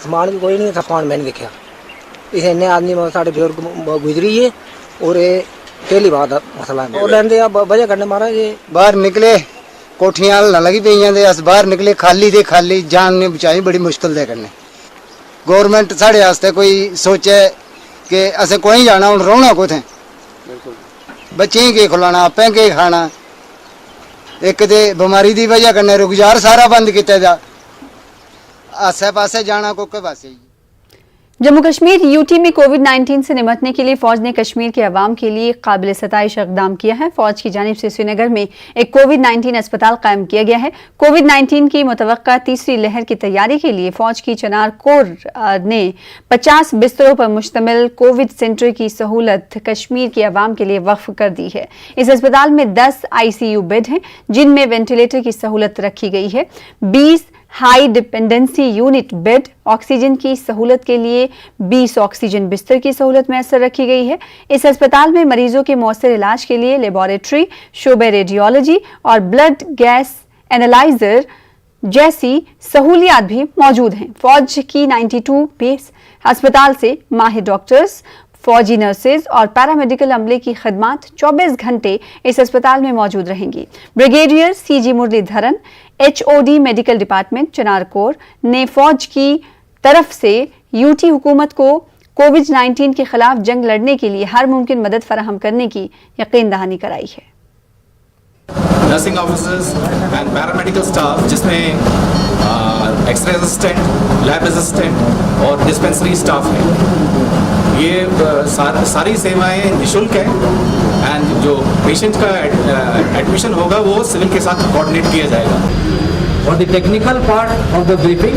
سامان بھی کوئی نہیں تھا سامان میں نے دیکھا اسے اتنے آدمی سارے بزرگ گزری ہے اور پہلی بات مسئلہ ہے وجہ کرنے مارا یہ باہر نکلے کوٹیاں نہ لگی پی جاندے اس باہر نکلے خالی دے خالی جان نے بچائی بڑی مشکل دے کرنے. گورنمنٹ ساڑے واسطے کوئی سوچے کہ اسے کوئی جانا ہوں رونا کوتھے بچے کے کھلانا آپ کے کھانا ایک دے بیماری دی وجہ کرنے رگزار سارا بند کیتے دا آسے پاسے جانا کو پاسے. جموں کشمیر یوٹی میں کووڈ-19 سے نمٹنے کے لیے فوج نے کشمیر کے عوام کے لیے قابل ستائش اقدام کیا ہے. فوج کی جانب سے سری نگر میں ایک کووڈ-19 اسپتال قائم کیا گیا ہے. کووڈ-19 کی متوقع تیسری لہر کی تیاری کے لیے فوج کی چنار کور نے 50 بستروں پر مشتمل کووڈ سینٹر کی سہولت کشمیر کے عوام کے لیے وقف کر دی ہے. اس اسپتال میں 10 ICU بیڈ ہیں جن میں وینٹیلیٹر کی سہولت رکھی گئی ہے. 20 high dependency unit bed oxygen کی سہولت کے لیے 20 آکسیجن بستر کی سہولت میسر رکھی گئی ہے. اس اسپتال میں مریضوں کے مؤثر علاج کے لیے لیبارٹری شعبہ ریڈیولوجی اور بلڈ گیس اینالائزر جیسی سہولیات بھی موجود ہیں. فوج کی 92 بیس ہسپتال سے ماہر ڈاکٹرز فوجی نرسز اور پیرامیڈیکل عملے کی خدمات 24 گھنٹے اس اسپتال میں موجود رہیں گی. بریگیڈیئر CG مرلی دھرن HOD میڈیکل ڈپارٹمنٹ چنار کور نے فوج کی طرف سے یوٹی حکومت کو کووڈ-19 کے خلاف جنگ لڑنے کے لیے ہر ممکن مدد فراہم کرنے کی یقین دہانی کرائی ہے. Nursing officers and paramedical staff جس میں X ray assistant lab assistant اور ڈسپینسری اسٹاف ہے ये सारी सेवाएं निःशुल्क हैं एंड जो पेशेंट का एडमिशन होगा वो सिविल के साथ कोऑर्डिनेट किया जाएगा. For the technical part of the briefing,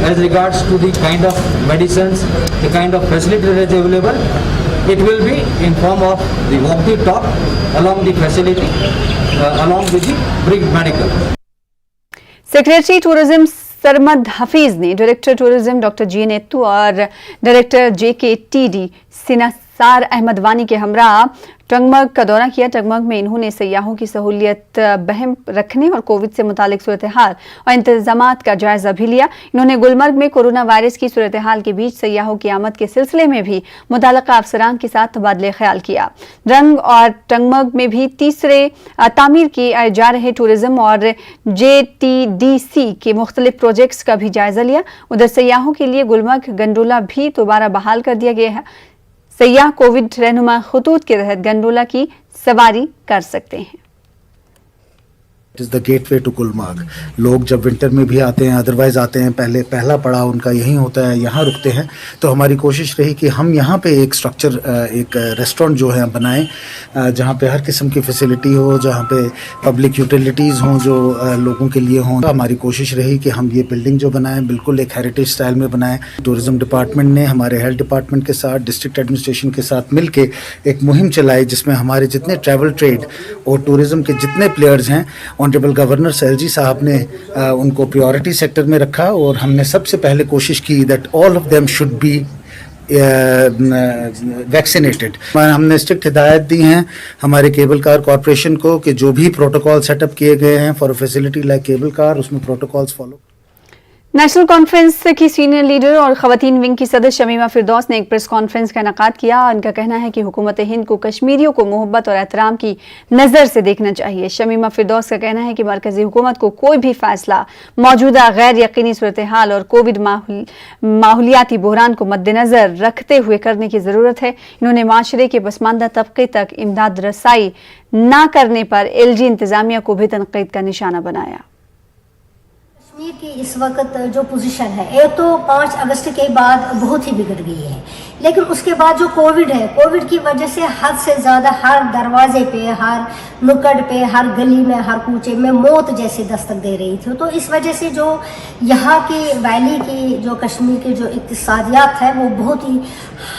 as regards to the kind of medicines, the kind of facility that is available, it will be in form of the walk-the talk along the facility, along with the brief medical. Secretary tourism Sarmad Hafeez ने director tourism doctor जी नेतू और director JKTD सिनासार Ahmad वानी के हमरा टंगमर्ग का दौरा किया। टंगमर्ग में इन्होंने सयाहों की सहूलियत बहम रखने और कोविड से मुतालिक सूरत हाल और इंतजामात का जायजा भी लिया। इन्होंने गुलमर्ग में कोरोना वायरस की सूरत हाल के बीच सयाहों की आमद के सिलसिले में भी मुतल्लिका अफसरान के साथ तबादले ख्याल किया। रंग और टंगमर्ग में भी तीसरे तामीर किए जा रहे टूरिज्म और JTDC के मुख्तलिफ प्रोजेक्ट्स का भी जायजा लिया। उधर सयाहों के लिए गुलमर्ग गंडोला भी दोबारा बहाल कर दिया गया है। सयाह कोविड रहनुमा खतूत के तहत गंडोला की सवारी कर सकते हैं। It is the gateway to Gulmarg. लोग जब विंटर में भी आते हैं, अदरवाइज़ आते हैं, पहला पड़ाव उनका यहीं होता है, यहाँ रुकते हैं। तो हमारी कोशिश रही कि हम यहाँ पे एक स्ट्रक्चर, एक रेस्टोरेंट जो है बनाएं, जहाँ पे हर किस्म की फैसिलिटी हो, जहाँ पे पब्लिक यूटिलिटीज़ हों जो लोगों के लिए हों। हमारी कोशिश रही कि हम ये बिल्डिंग जो बनाएं बिल्कुल एक हेरिटेज स्टाइल में बनाएं। टूरिज़म डिपार्टमेंट ने हमारे हेल्थ डिपार्टमेंट के साथ, डिस्ट्रिक्ट एडमिनिस्ट्रेशन के साथ मिल के एक मुहिम चलाई जिसमें हमारे जितने ट्रैवल ट्रेड और टूरिज़म के जितने प्लेयर्स हैं, ऑनरेबल गवर्नर सैलजी साहब ने उनको प्रायोरिटी सेक्टर में रखा और हमने सबसे पहले कोशिश की that all of them should be vaccinated. हमने स्ट्रिक्ट हिदायत दी हैं हमारे केबल कार कॉरपोरेशन को कि जो भी प्रोटोकॉल सेटअप किए गए हैं for facility like cable car, उसमें प्रोटोकॉल्स फॉलो। नेशनल कॉन्फ्रेंस की सीनियर लीडर और खवातीन विंग की सदस्य शमीमा फिरदौस ने एक प्रेस कॉन्फ्रेंस का इनेकाद किया। उनका कहना है कि हुकूमत हिंद को कश्मीरियों को मोहब्बत और एहतराम की नज़र से देखना चाहिए। शमीमा फिरदौस का कहना है कि मरकजी हुकूमत को कोई भी फैसला मौजूदा गैर यकीनी सूरत हाल और कोविड माहौलियाती बहरान को मद्देनजर रखते हुए करने की ज़रूरत है। इन्होंने माशरे के पसमानदा तबके तक इमदाद रसाई न करने पर LG इंतजामिया को भी तनकीद का निशाना बनाया। कश्मीर की इस वक्त जो पोजीशन है, एक तो 5 अगस्त के बाद बहुत ही बिगड़ गई है, लेकिन उसके बाद जो कोविड है, कोविड की वजह से हद से ज़्यादा हर दरवाजे पे, हर नुक्कड़ पे, हर गली में, हर कूचे में मौत जैसे दस्तक दे रही थी। तो इस वजह से जो यहाँ की वैली की, जो कश्मीर की जो इक्तिसादियात है, वो बहुत ही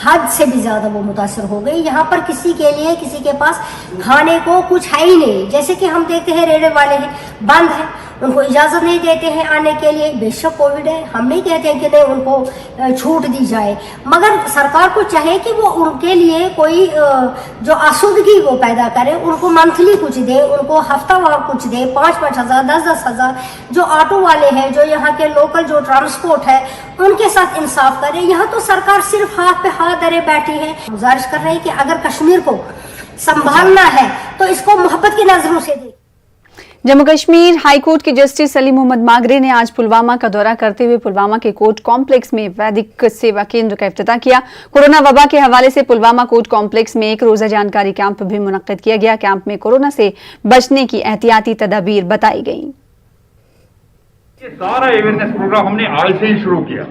हद से भी ज़्यादा वो मुतासर हो गई। यहाँ पर किसी के लिए, किसी के पास खाने को कुछ है ही नहीं। जैसे कि हम देखते हैं रेड़े वाले हैं, बंद हैं, उनको इजाज़त नहीं देते हैं आने के लिए। बेशक कोविड है, हम नहीं कहते हैं कि नहीं उनको छूट दी जाए, मगर सरकार को चाहे कि वो उनके लिए कोई जो आसूदगी वो पैदा करे, उनको मंथली कुछ दे, उनको हफ्तावार कुछ दे, 5-5 हज़ार, 10-10 हज़ार। जो ऑटो वाले हैं, जो यहाँ के लोकल जो ट्रांसपोर्ट है, उनके साथ इंसाफ करे। यहाँ तो सरकार सिर्फ हाथ पे हाथ धरे बैठी है। गुजारिश कर रहे हैं कि अगर कश्मीर को संभालना है तो इसको मोहब्बत की नजरों से दे। जम्मू कश्मीर हाई कोर्ट के जस्टिस सलीम मोहम्मद मागरे ने आज पुलवामा का दौरा करते हुए पुलवामा के कोर्ट कॉम्प्लेक्स में वैदिक सेवा केंद्र का इफ्तिताह किया। कोरोना वबा के हवाले से पुलवामा कोर्ट कॉम्प्लेक्स में एक रोजा जानकारी कैंप भी मुनक्किद किया गया। कैंप में कोरोना से बचने की एहतियाती तदाबीर बताई गई। ये सारा अवेयरनेस प्रोग्राम हमने आज से ही शुरू किया।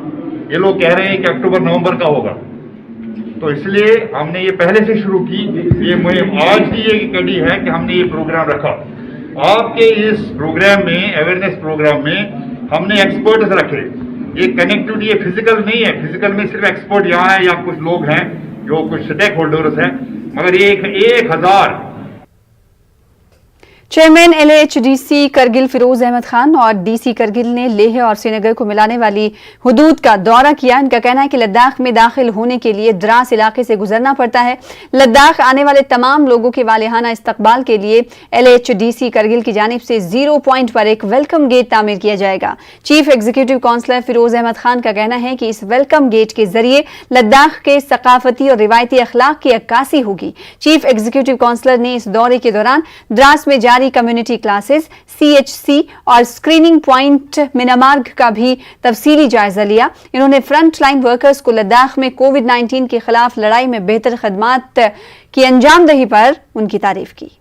ये लोग कह रहे हैं कि अक्टूबर-नवंबर का होगा, तो इसलिए हमने ये पहले से शुरू की। ये मुहिम आज की ये कड़ी है कि हमने ये प्रोग्राम रखा। आपके इस प्रोग्राम में, अवेयरनेस प्रोग्राम में, हमने एक्सपर्ट्स रखे। ये कनेक्टिविटी ये फिजिकल नहीं है, फिजिकल में सिर्फ एक्सपर्ट यहाँ है या कुछ लोग हैं जो कुछ स्टेक होल्डर्स हैं, मगर ये 1000 चेयरमैन LHDC करगिल फिरोज अहमद खान और DC करगिल ने लेह और श्रीनगर को मिलाने वाली हुदूद का दौरा किया। इनका कहना है कि लद्दाख में दाखिल होने के लिए द्रास इलाके से गुजरना पड़ता है। लद्दाख आने वाले तमाम लोगों के वालिहाना इस्तकबाल के लिए LHDC करगिल की जानिब से 0 पॉइंट पर एक वेलकम गेट तामीर किया जाएगा। Chief executive councillor Firoz Ahmad Khan का कहना है कि इस वेलकम गेट के जरिए लद्दाख के सकाफती और रिवायती अखलाक की अक्कासी होगी। चीफ एग्जीक्यूटिव काउंसलर ने इस दौरे के दौरान द्रास में जारी कम्युनिटी क्लासेस, CHC और स्क्रीनिंग पॉइंट मिनामार्ग का भी तफसीली जायजा लिया। इन्होंने फ्रंट लाइन वर्कर्स को लद्दाख में कोविड-19 के खिलाफ लड़ाई में बेहतर खदमात की अंजामदही पर उनकी तारीफ की।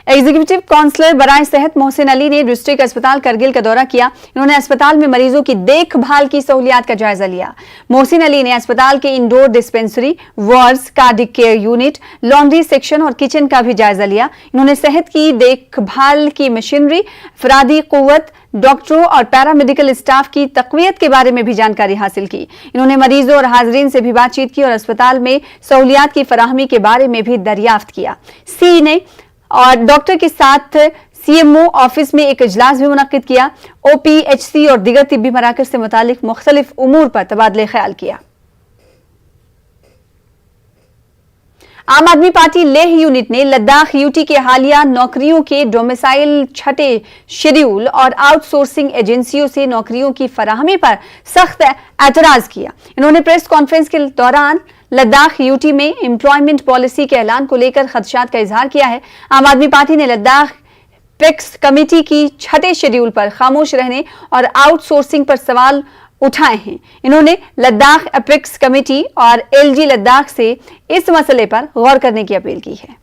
एग्जीक्यूटिव काउंसलर बराए सेहत मोहसिन अली ने डिस्ट्रिक्ट अस्पताल करगिल का दौरा किया। इन्होंने अस्पताल में मरीजों की देखभाल की सहूलियात का जायजा लिया। मोहसिन अली ने अस्पताल के indoor dispensary, wards, cardiac care unit, laundry section और किचन का भी जायजा लिया। इन्होंने सेहत की देखभाल की मशीनरी, अफरादी कुव्वत, डॉक्टरों और पैरामेडिकल स्टाफ की तकवीयत के बारे में भी जानकारी हासिल की। इन्होंने मरीजों और हाजरीन से भी बातचीत की और अस्पताल में सहूलियात की फराहमी के बारे में भी दरियाफ्त किया। सी ने और डॉक्टर के साथ सीएमओ ऑफिस में एक इजलास भी मुनक्किद किया। ओपीएचसी और दीगर तिब्बी मराकज से मुतालिक मुख्तलिफ उमूर पर तबादले ख्याल किया। आम आदमी पार्टी लेह यूनिट ने लद्दाख यूटी के हालिया नौकरियों के डोमिसाइल छठे शेड्यूल और आउटसोर्सिंग एजेंसियों से नौकरियों की फराहमी पर सख्त एतराज किया। इन्होंने प्रेस कॉन्फ्रेंस के दौरान लद्दाख यूटी में एम्प्लॉयमेंट पॉलिसी के ऐलान को लेकर खदशात का इजहार किया है। आम आदमी पार्टी ने लद्दाख पेक्स कमेटी की छठे शेड्यूल पर खामोश रहने और आउटसोर्सिंग पर सवाल उठाए हैं। इन्होंने लद्दाख अपेक्स कमेटी और एलजी लद्दाख से इस मसले पर गौर करने की अपील की है।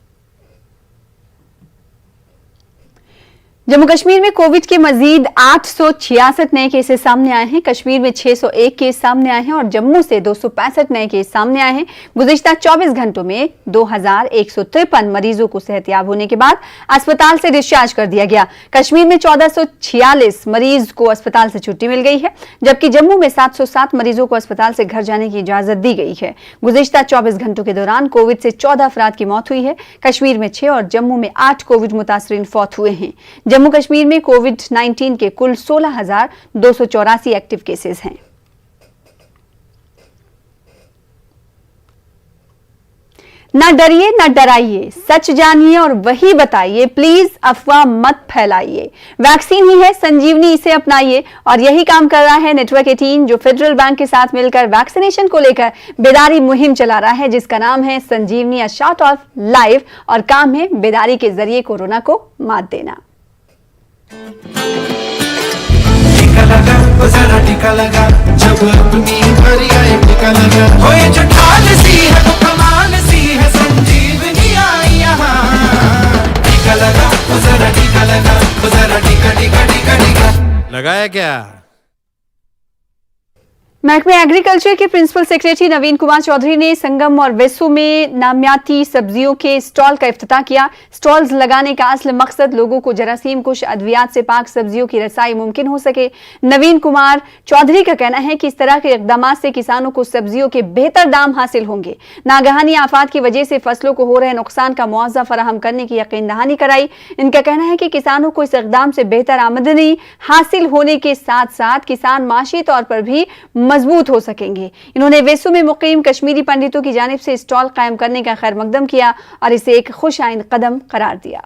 जम्मू कश्मीर में कोविड के मजीद 866 नए केसेस सामने आए हैं। कश्मीर में 601 केस सामने आए हैं और जम्मू से 265 नए केस सामने आए हैं। गुज़िश्ता 24 घंटों में 2153 मरीजों को सेहतयाब होने के बाद अस्पताल से डिस्चार्ज कर दिया गया। कश्मीर में 1446 मरीज को अस्पताल से छुट्टी मिल गई है, जबकि जम्मू में 707 मरीजों को अस्पताल से घर जाने की इजाजत दी गई है। गुज़िश्ता 24 घंटों के दौरान कोविड से 14 अफराद की मौत हुई है। कश्मीर में 6 और जम्मू में 8 कोविड मुतासरीन फौत हुए हैं। जम्मू कश्मीर में कोविड-19 के कुल 16,284 एक्टिव केसेस हैं। न डरिए न डराइए, सच जानिए और वही बताइए, प्लीज अफवाह मत फैलाइए। वैक्सीन ही है संजीवनी, इसे अपनाइए। और यही काम कर रहा है नेटवर्क 18, जो फेडरल बैंक के साथ मिलकर वैक्सीनेशन को लेकर बेदारी मुहिम चला रहा है, जिसका नाम है संजीवनी अ शॉट ऑफ लाइफ, और काम है बेदारी के जरिए कोरोना को मात देना। टीका लगा वो जरा टीका लगा, जब अपनी बारी आए टीका लगा, हो ये जो ढाल सी है वो कमाल सी है, संजीवनी आई यहाँ। टीका लगा वो जरा टीका लगा, वो जरा टीका टीका टीका टीका लगाया क्या। महकमे एग्रीकल्चर के प्रिंसिपल सेक्रेटरी नवीन कुमार चौधरी ने संगम और वेसू में नामियाती सब्जियों के स्टॉल का इफ्तिताह किया। स्टॉल्स लगाने का असल मकसद लोगों को जरासीम कुश अद्वियात से पाक सब्जियों की रसाई मुमकिन हो सके। नवीन कुमार चौधरी का कहना है कि इस तरह के इकदाम से किसानों को सब्जियों के बेहतर दाम हासिल होंगे। नागहानी आफात की वजह से फसलों को हो रहे नुकसान का मुआवजा फराहम करने की यकीन दहानी कराई। इनका कहना है कि किसानों को इस इकदाम से बेहतर आमदनी हासिल होने के साथ साथ किसान माशी तौर पर भी मजबूत हो सकेंगे। इन्होंने वेसू में मुकीम कश्मीरी पंडितों की जानिब से स्टॉल कायम करने का खैर मकदम किया और इसे एक खुश आइंद कदम करार दिया।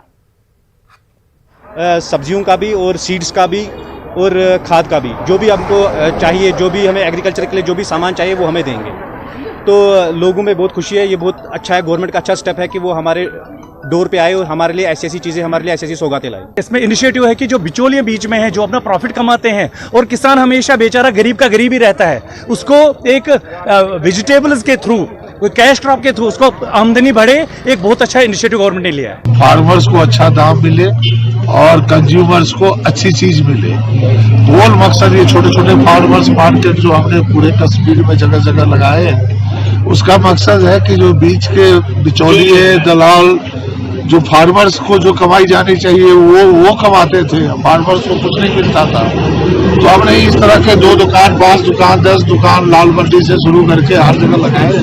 सब्जियों का भी और सीड्स का भी और खाद का भी, जो भी हमको चाहिए, जो भी हमें एग्रीकल्चर के लिए जो भी सामान चाहिए वो हमें देंगे। तो लोगों में बहुत खुशी है, ये बहुत अच्छा है। गवर्नमेंट का अच्छा स्टेप है कि वो हमारे डोर पे आए और हमारे लिए ऐसी ऐसी चीजें, हमारे लिए ऐसी ऐसी सौगातें लाए। इसमें इनिशिएटिव है कि जो बिचौलिए बीच में हैं, जो अपना प्रॉफिट कमाते हैं, और किसान हमेशा बेचारा गरीब का गरीब ही रहता है, उसको एक वेजिटेबल्स के थ्रू, कोई कैश क्रॉप के थ्रू उसको आमदनी बढ़े, एक बहुत अच्छा इनिशिएटिव गवर्नमेंट ने लिया है। फार्मर्स को अच्छा दाम मिले और कंज्यूमर्स को अच्छी चीज मिले, गोल मकसद ये छोटे छोटे फार्मर्स मार्केट जो हमने पूरे कश्मीर में जगह जगह लगाए हैं, उसका मकसद है कि जो बीच के बिचौलिए दलाल जो फार्मर्स को जो कमाई जानी चाहिए वो कमाते थे, फार्मर्स को कुछ नहीं मिलता था। तो हमने इस तरह के 2 दुकान, 5 दुकान, 10 दुकान लाल मंडी से शुरू करके हर जगह लगाए।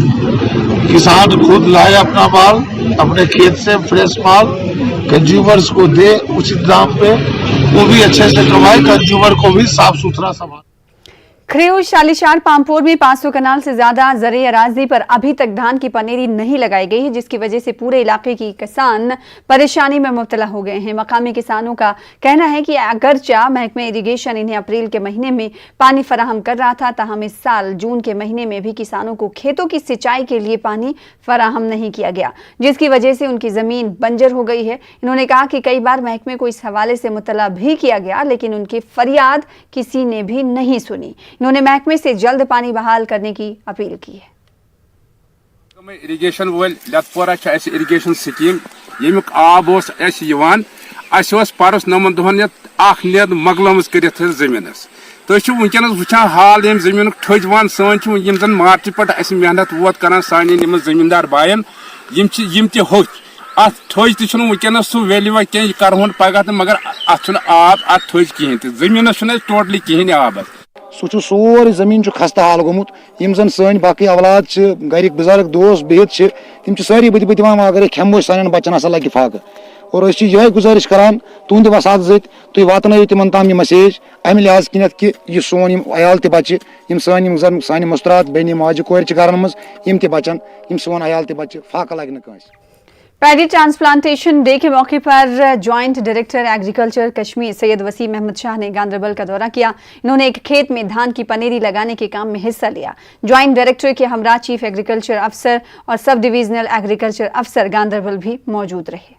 किसान खुद लाए अपना माल अपने खेत से, फ्रेश माल कंज्यूमर्स को दे उचित दाम पे, वो भी अच्छे से कमाए, कंज्यूमर को भी साफ सुथरा सामान। खरेउर, शालीशार, पामपोर में 500 कनाल से ज्यादा ज़रे अराजी पर अभी तक धान की पनेरी नहीं लगाई गई है, जिसकी वजह से पूरे इलाके की किसान परेशानी में मुब्तला हो गए हैं। मकामी किसानों का कहना है कि अगरचा महकमे इरिगेशन इन्हें अप्रैल के महीने में पानी फराहम कर रहा था, ताहम इस साल जून के महीने में भी किसानों को खेतों की सिंचाई के लिए पानी फराहम नहीं किया गया, जिसकी वजह से उनकी ज़मीन बंजर हो गई है। इन्होंने कहा कि कई बार महकमे को इस हवाले से मुतला भी किया गया, लेकिन उनकी फरियाद किसी ने भी नहीं सुनी। इन्होंने महकमे से जल्द पानी बहाल करने की अपील की है। इरिगेशन वो लेथपोरा इरिगेशन स्कीम यमुक आब अस परस 9 दोहन अख नेद मगलमज कर जमीनस तुम वनकस वुचान हाल यम जमीन ठज वन सन जन मार्च पे मेहनत वोत कर सान जमींदार बायन होच अत ठज तनस सह वैल्यूआ कह करहन पगह मगर अत आब अत ठज कहें जमीन टोटली कहें आब सह सोरे जमीन खस्ता हाल गोमुत यम जन सन बाकी औलाद गर बुजुर्ग दोस्त बिहित तम सारी बत दिवान अगर खेमो सान बच्चन हसा लगे फाक और यह गुजारिश करान तुंद वसात जत तुम वातन तिमन ताम यह मैसेज अमि लिहाज किन कि यह सोन अयाल त बच्चे जन सान मुस्तरात बेन माजि कोर घर मम बचन सोन अयाल त बच्चे फाक लगे न पैडी ट्रांसप्लांटेशन डे के मौके पर joint director agriculture Kashmir Syed Waseem Ahmad Shah ने गांधरबल का दौरा किया। इन्होंने एक खेत में धान की पनेरी लगाने के काम में हिस्सा लिया। ज्वाइंट डायरेक्टर के हमरा चीफ एग्रीकल्चर अफसर और सब डिविजनल एग्रीकल्चर अफसर गांधरबल भी मौजूद रहे।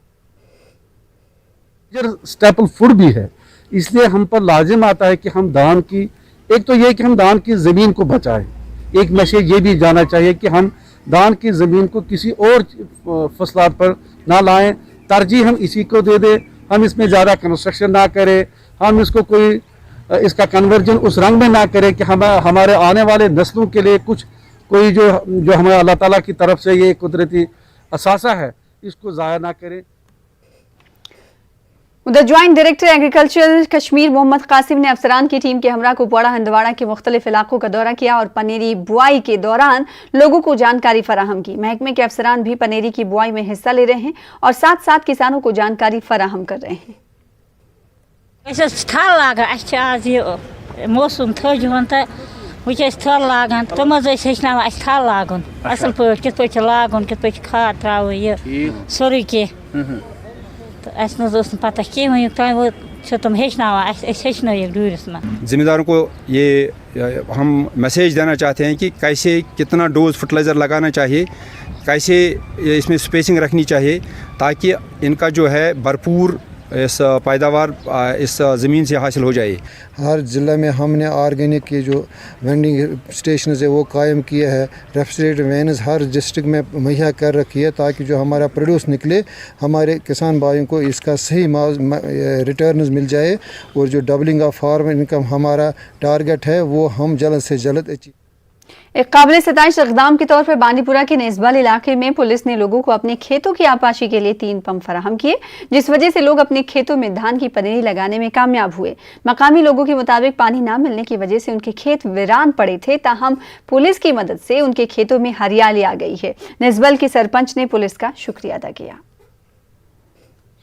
स्टेपल फूड भी है, इसलिए हम पर लाजिम आता है कि हम धान की, एक तो ये कि हम धान की ज़मीन को बचाएं, एक मैसेज ये भी जाना चाहिए कि हम धान की ज़मीन को किसी और फसलात पर ना लाएं, तरजीह हम इसी को दे दें, हम इसमें ज़्यादा कंस्ट्रक्शन ना करें, हम इसको कोई इसका कन्वर्जन उस रंग में ना करें कि हम हमारे आने वाले नस्लों के लिए कुछ कोई जो हमें अल्लाह ताला की तरफ से ये कुदरती असासा है इसको ज़ाया ना करें। उधर joint director agriculture Kashmir Mohammad Qasim ने अफसरान की टीम के हमरा कुपवाड़ा हंदवाड़ा के मुख्तलिफ इलाकों का दौरा किया और पनेरी बुआई के दौरान लोगों को जानकारी फराहम की। महकमे के अफसरान भी पनेरी की बुआई में हिस्सा ले रहे हैं और साथ साथ किसानों को जानकारी फराहम कर रहे हैं। मौसम थज थल लागान तम हेचन थल लागन असल पे लागन पे खाद त्रा सोरे कह तो पता कह तुम हेचन डूरस में। ज़िम्मेदारों को ये हम मैसेज देना चाहते हैं कि कैसे कितना डोज फर्टिलाइज़र लगाना चाहिए, कैसे इसमें स्पेसिंग रखनी चाहिए ताकि इनका जो है भरपूर इस पैदावार इस ज़मीन से हासिल हो जाए। हर ज़िले में हमने ऑर्गेनिक के जो वेंडिंग स्टेशन है वो कायम किए हैं, रेफ्रिजरेटर वैन्स हर डिस्ट्रिक्ट में मुहैया कर रखी है ताकि जो हमारा प्रोड्यूस निकले हमारे किसान भाइयों को इसका सही रिटर्न्स मिल जाए और जो डबलिंग ऑफ फार्म इनकम हमारा टारगेट है वो हम जल्द से जल्द अचीव। एक काबिल सताइश इक़दाम के तौर पर बांडीपुरा के नेसबल इलाके में पुलिस ने लोगों को अपने खेतों की आपाशी के लिए 3 पंप फराहम किए, जिस वजह से लोग अपने खेतों में धान की पनेरी लगाने में कामयाब हुए। मकामी लोगों के मुताबिक पानी न मिलने की वजह से उनके खेत वीरान पड़े थे, ताहम पुलिस की मदद से उनके खेतों में हरियाली आ गई है। नेसबल के सरपंच ने पुलिस का शुक्रिया अदा किया।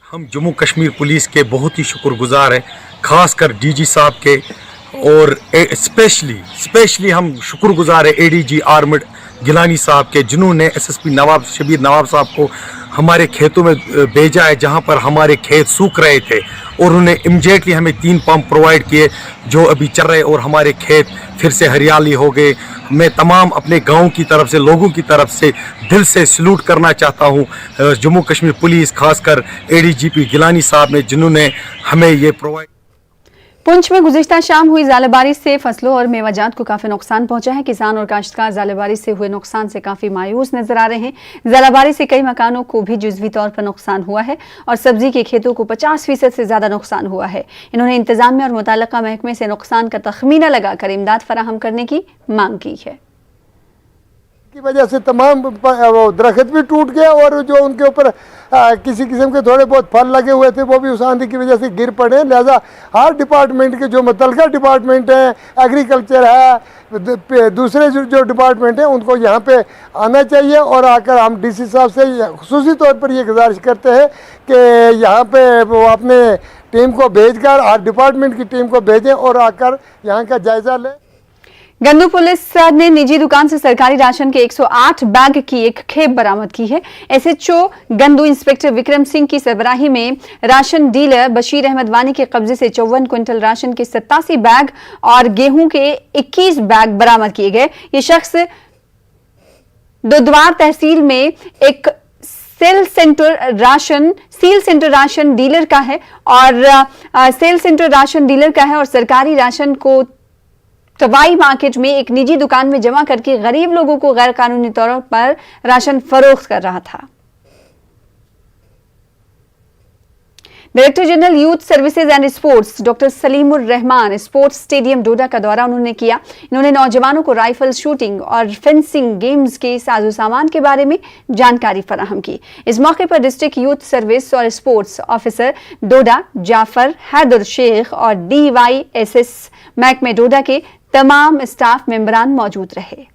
हम जम्मू कश्मीर पुलिस के बहुत ही शुक्रगुजार हैं, खासकर डीजी साहब के और स्पेशली हम शुक्रगुजार है एडीजी आर्मड गिलानी साहब के जिन्होंने एसएसपी नवाब शबीर नवाब साहब को हमारे खेतों में भेजा है जहां पर हमारे खेत सूख रहे थे और उन्होंने इमीडिएटली हमें 3 पंप प्रोवाइड किए जो अभी चल रहे और हमारे खेत फिर से हरियाली हो गए। मैं तमाम अपने गांव की तरफ से लोगों की तरफ से दिल से सैल्यूट करना चाहता हूं जम्मू कश्मीर पुलिस खासकर एडीजीपी गिलानी साहब ने जिन्होंने हमें ये प्रोवाइड। पुंछ में गुज़िश्ता शाम हुई ज़ाले बारिश से फसलों और मेवाजात को काफ़ी नुकसान पहुंचा है। किसान और काश्तकार ज़ाले बारिश से हुए नुकसान से काफ़ी मायूस नजर आ रहे हैं। ज़ाले बारिश से कई मकानों को भी जुज़वी तौर पर नुकसान हुआ है और सब्जी के खेतों को 50% से ज़्यादा नुकसान हुआ है। इन्होंने इंतज़ामिया और मुताल्लिका महकमे से नुकसान का तखमीना लगाकर इमदाद फराहम करने की मांग की है। की वजह से तमाम दरख्त भी टूट गए और जो उनके ऊपर किसी किस्म के थोड़े बहुत फल लगे हुए थे वो भी उस आंधी की वजह से गिर पड़े। लिहाजा हर डिपार्टमेंट के जो मुतल्लिका डिपार्टमेंट हैं, एग्रीकल्चर है, दूसरे जो डिपार्टमेंट हैं उनको यहाँ पे आना चाहिए और आकर हम डीसी साहब से खुसूसी तौर पर ये गुजारिश करते हैं कि यहाँ पे वो अपने टीम को भेजकर हर डिपार्टमेंट की टीम को भेजें और आकर यहाँ का जायजा लें। गंदू पुलिस ने निजी दुकान से सरकारी राशन के 108 बैग की एक खेप बरामद की है। एसएचओ गंदू इंस्पेक्टर विक्रम सिंह की सरबराही में राशन डीलर बशीर अहमद वानी के कब्जे से 54 क्विंटल राशन के 87 बैग और गेहूं के 21 बैग बरामद किए गए। ये शख्स दोदवार तहसील में एक सील सेंटर राशन डीलर का है और सेल सेंटर राशन डीलर का है और सरकारी राशन को तवाई मार्केट में एक निजी दुकान में जमा करके गरीब लोगों को गैर कानूनी तौर पर राशन फरोख्त कर रहा था। Director general youth services and sports doctor Salimur Rahman sports stadium Doda का दौरा उन्होंने किया। इन्होंने नौजवानों को राइफल शूटिंग और फेंसिंग गेम्स के साजो सामान के बारे में जानकारी फराहम की। इस मौके पर डिस्ट्रिक्ट यूथ सर्विस और स्पोर्ट्स ऑफिसर डोडा जाफर हैदर शेख और DYSS महकमे डोडा के तमाम स्टाफ मेंबरान मौजूद रहे।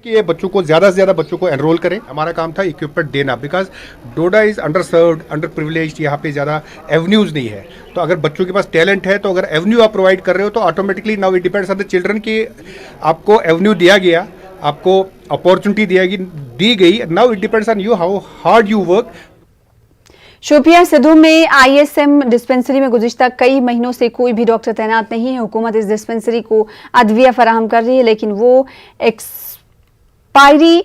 कि ये बच्चों को ज़्यादा से ज़्यादा बच्चों को एनरोल करें। हमारा काम था इक्विपमेंट देना, because Doda is under served, under privileged, यहाँ पे ज़्यादा एवेन्यूज़ नहीं है। तो अगर बच्चों के पास टैलेंट है तो अगर एवेन्यू आप प्रोवाइड कर रहे हो तो automatically now it depends on the children कि आपको एवेन्यू दिया गया, आपको अपॉर्चुनिटी दी गई, now it depends on you how hard you work. Shopian Sidhu में ISM डिस्पेंसरी में गुज़िश्ता कई महीनों से कोई भी डॉक्टर तैनात नहीं है। हुकूमत इस डिस्पेंसरी को अदविया फराहम कर रही है, लेकिन वो एक्सपायरी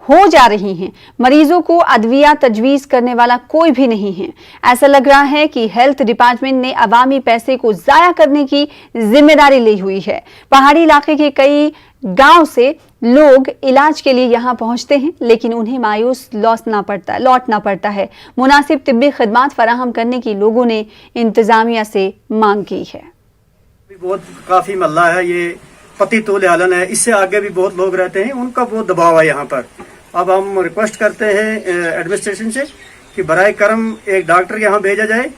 हो जा रही हैं। मरीजों को अदविया तजवीज़ करने वाला कोई भी नहीं है। ऐसा लग रहा है कि हेल्थ डिपार्टमेंट ने अवामी पैसे को ज़ाया करने की जिम्मेदारी ली हुई है। पहाड़ी इलाके के कई गांव से लोग इलाज के लिए यहां पहुंचते हैं, लेकिन उन्हें मायूस लौटना पड़ता है। मुनासिब तिब्बी खिदमात फराहम करने की लोगों ने इंतजामिया से मांग की है। बहुत काफ़ी मल्ला है, ये पति तोल आलन है, इससे आगे भी बहुत लोग रहते हैं, उनका बहुत दबाव है यहाँ पर। अब हम रिक्वेस्ट करते हैं एडमिनिस्ट्रेशन से कि बराए करम एक डॉक्टर यहाँ भेजा जाए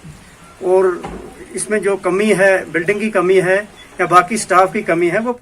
और इसमें जो कमी है, बिल्डिंग की कमी है या बाकी स्टाफ की कमी है, वो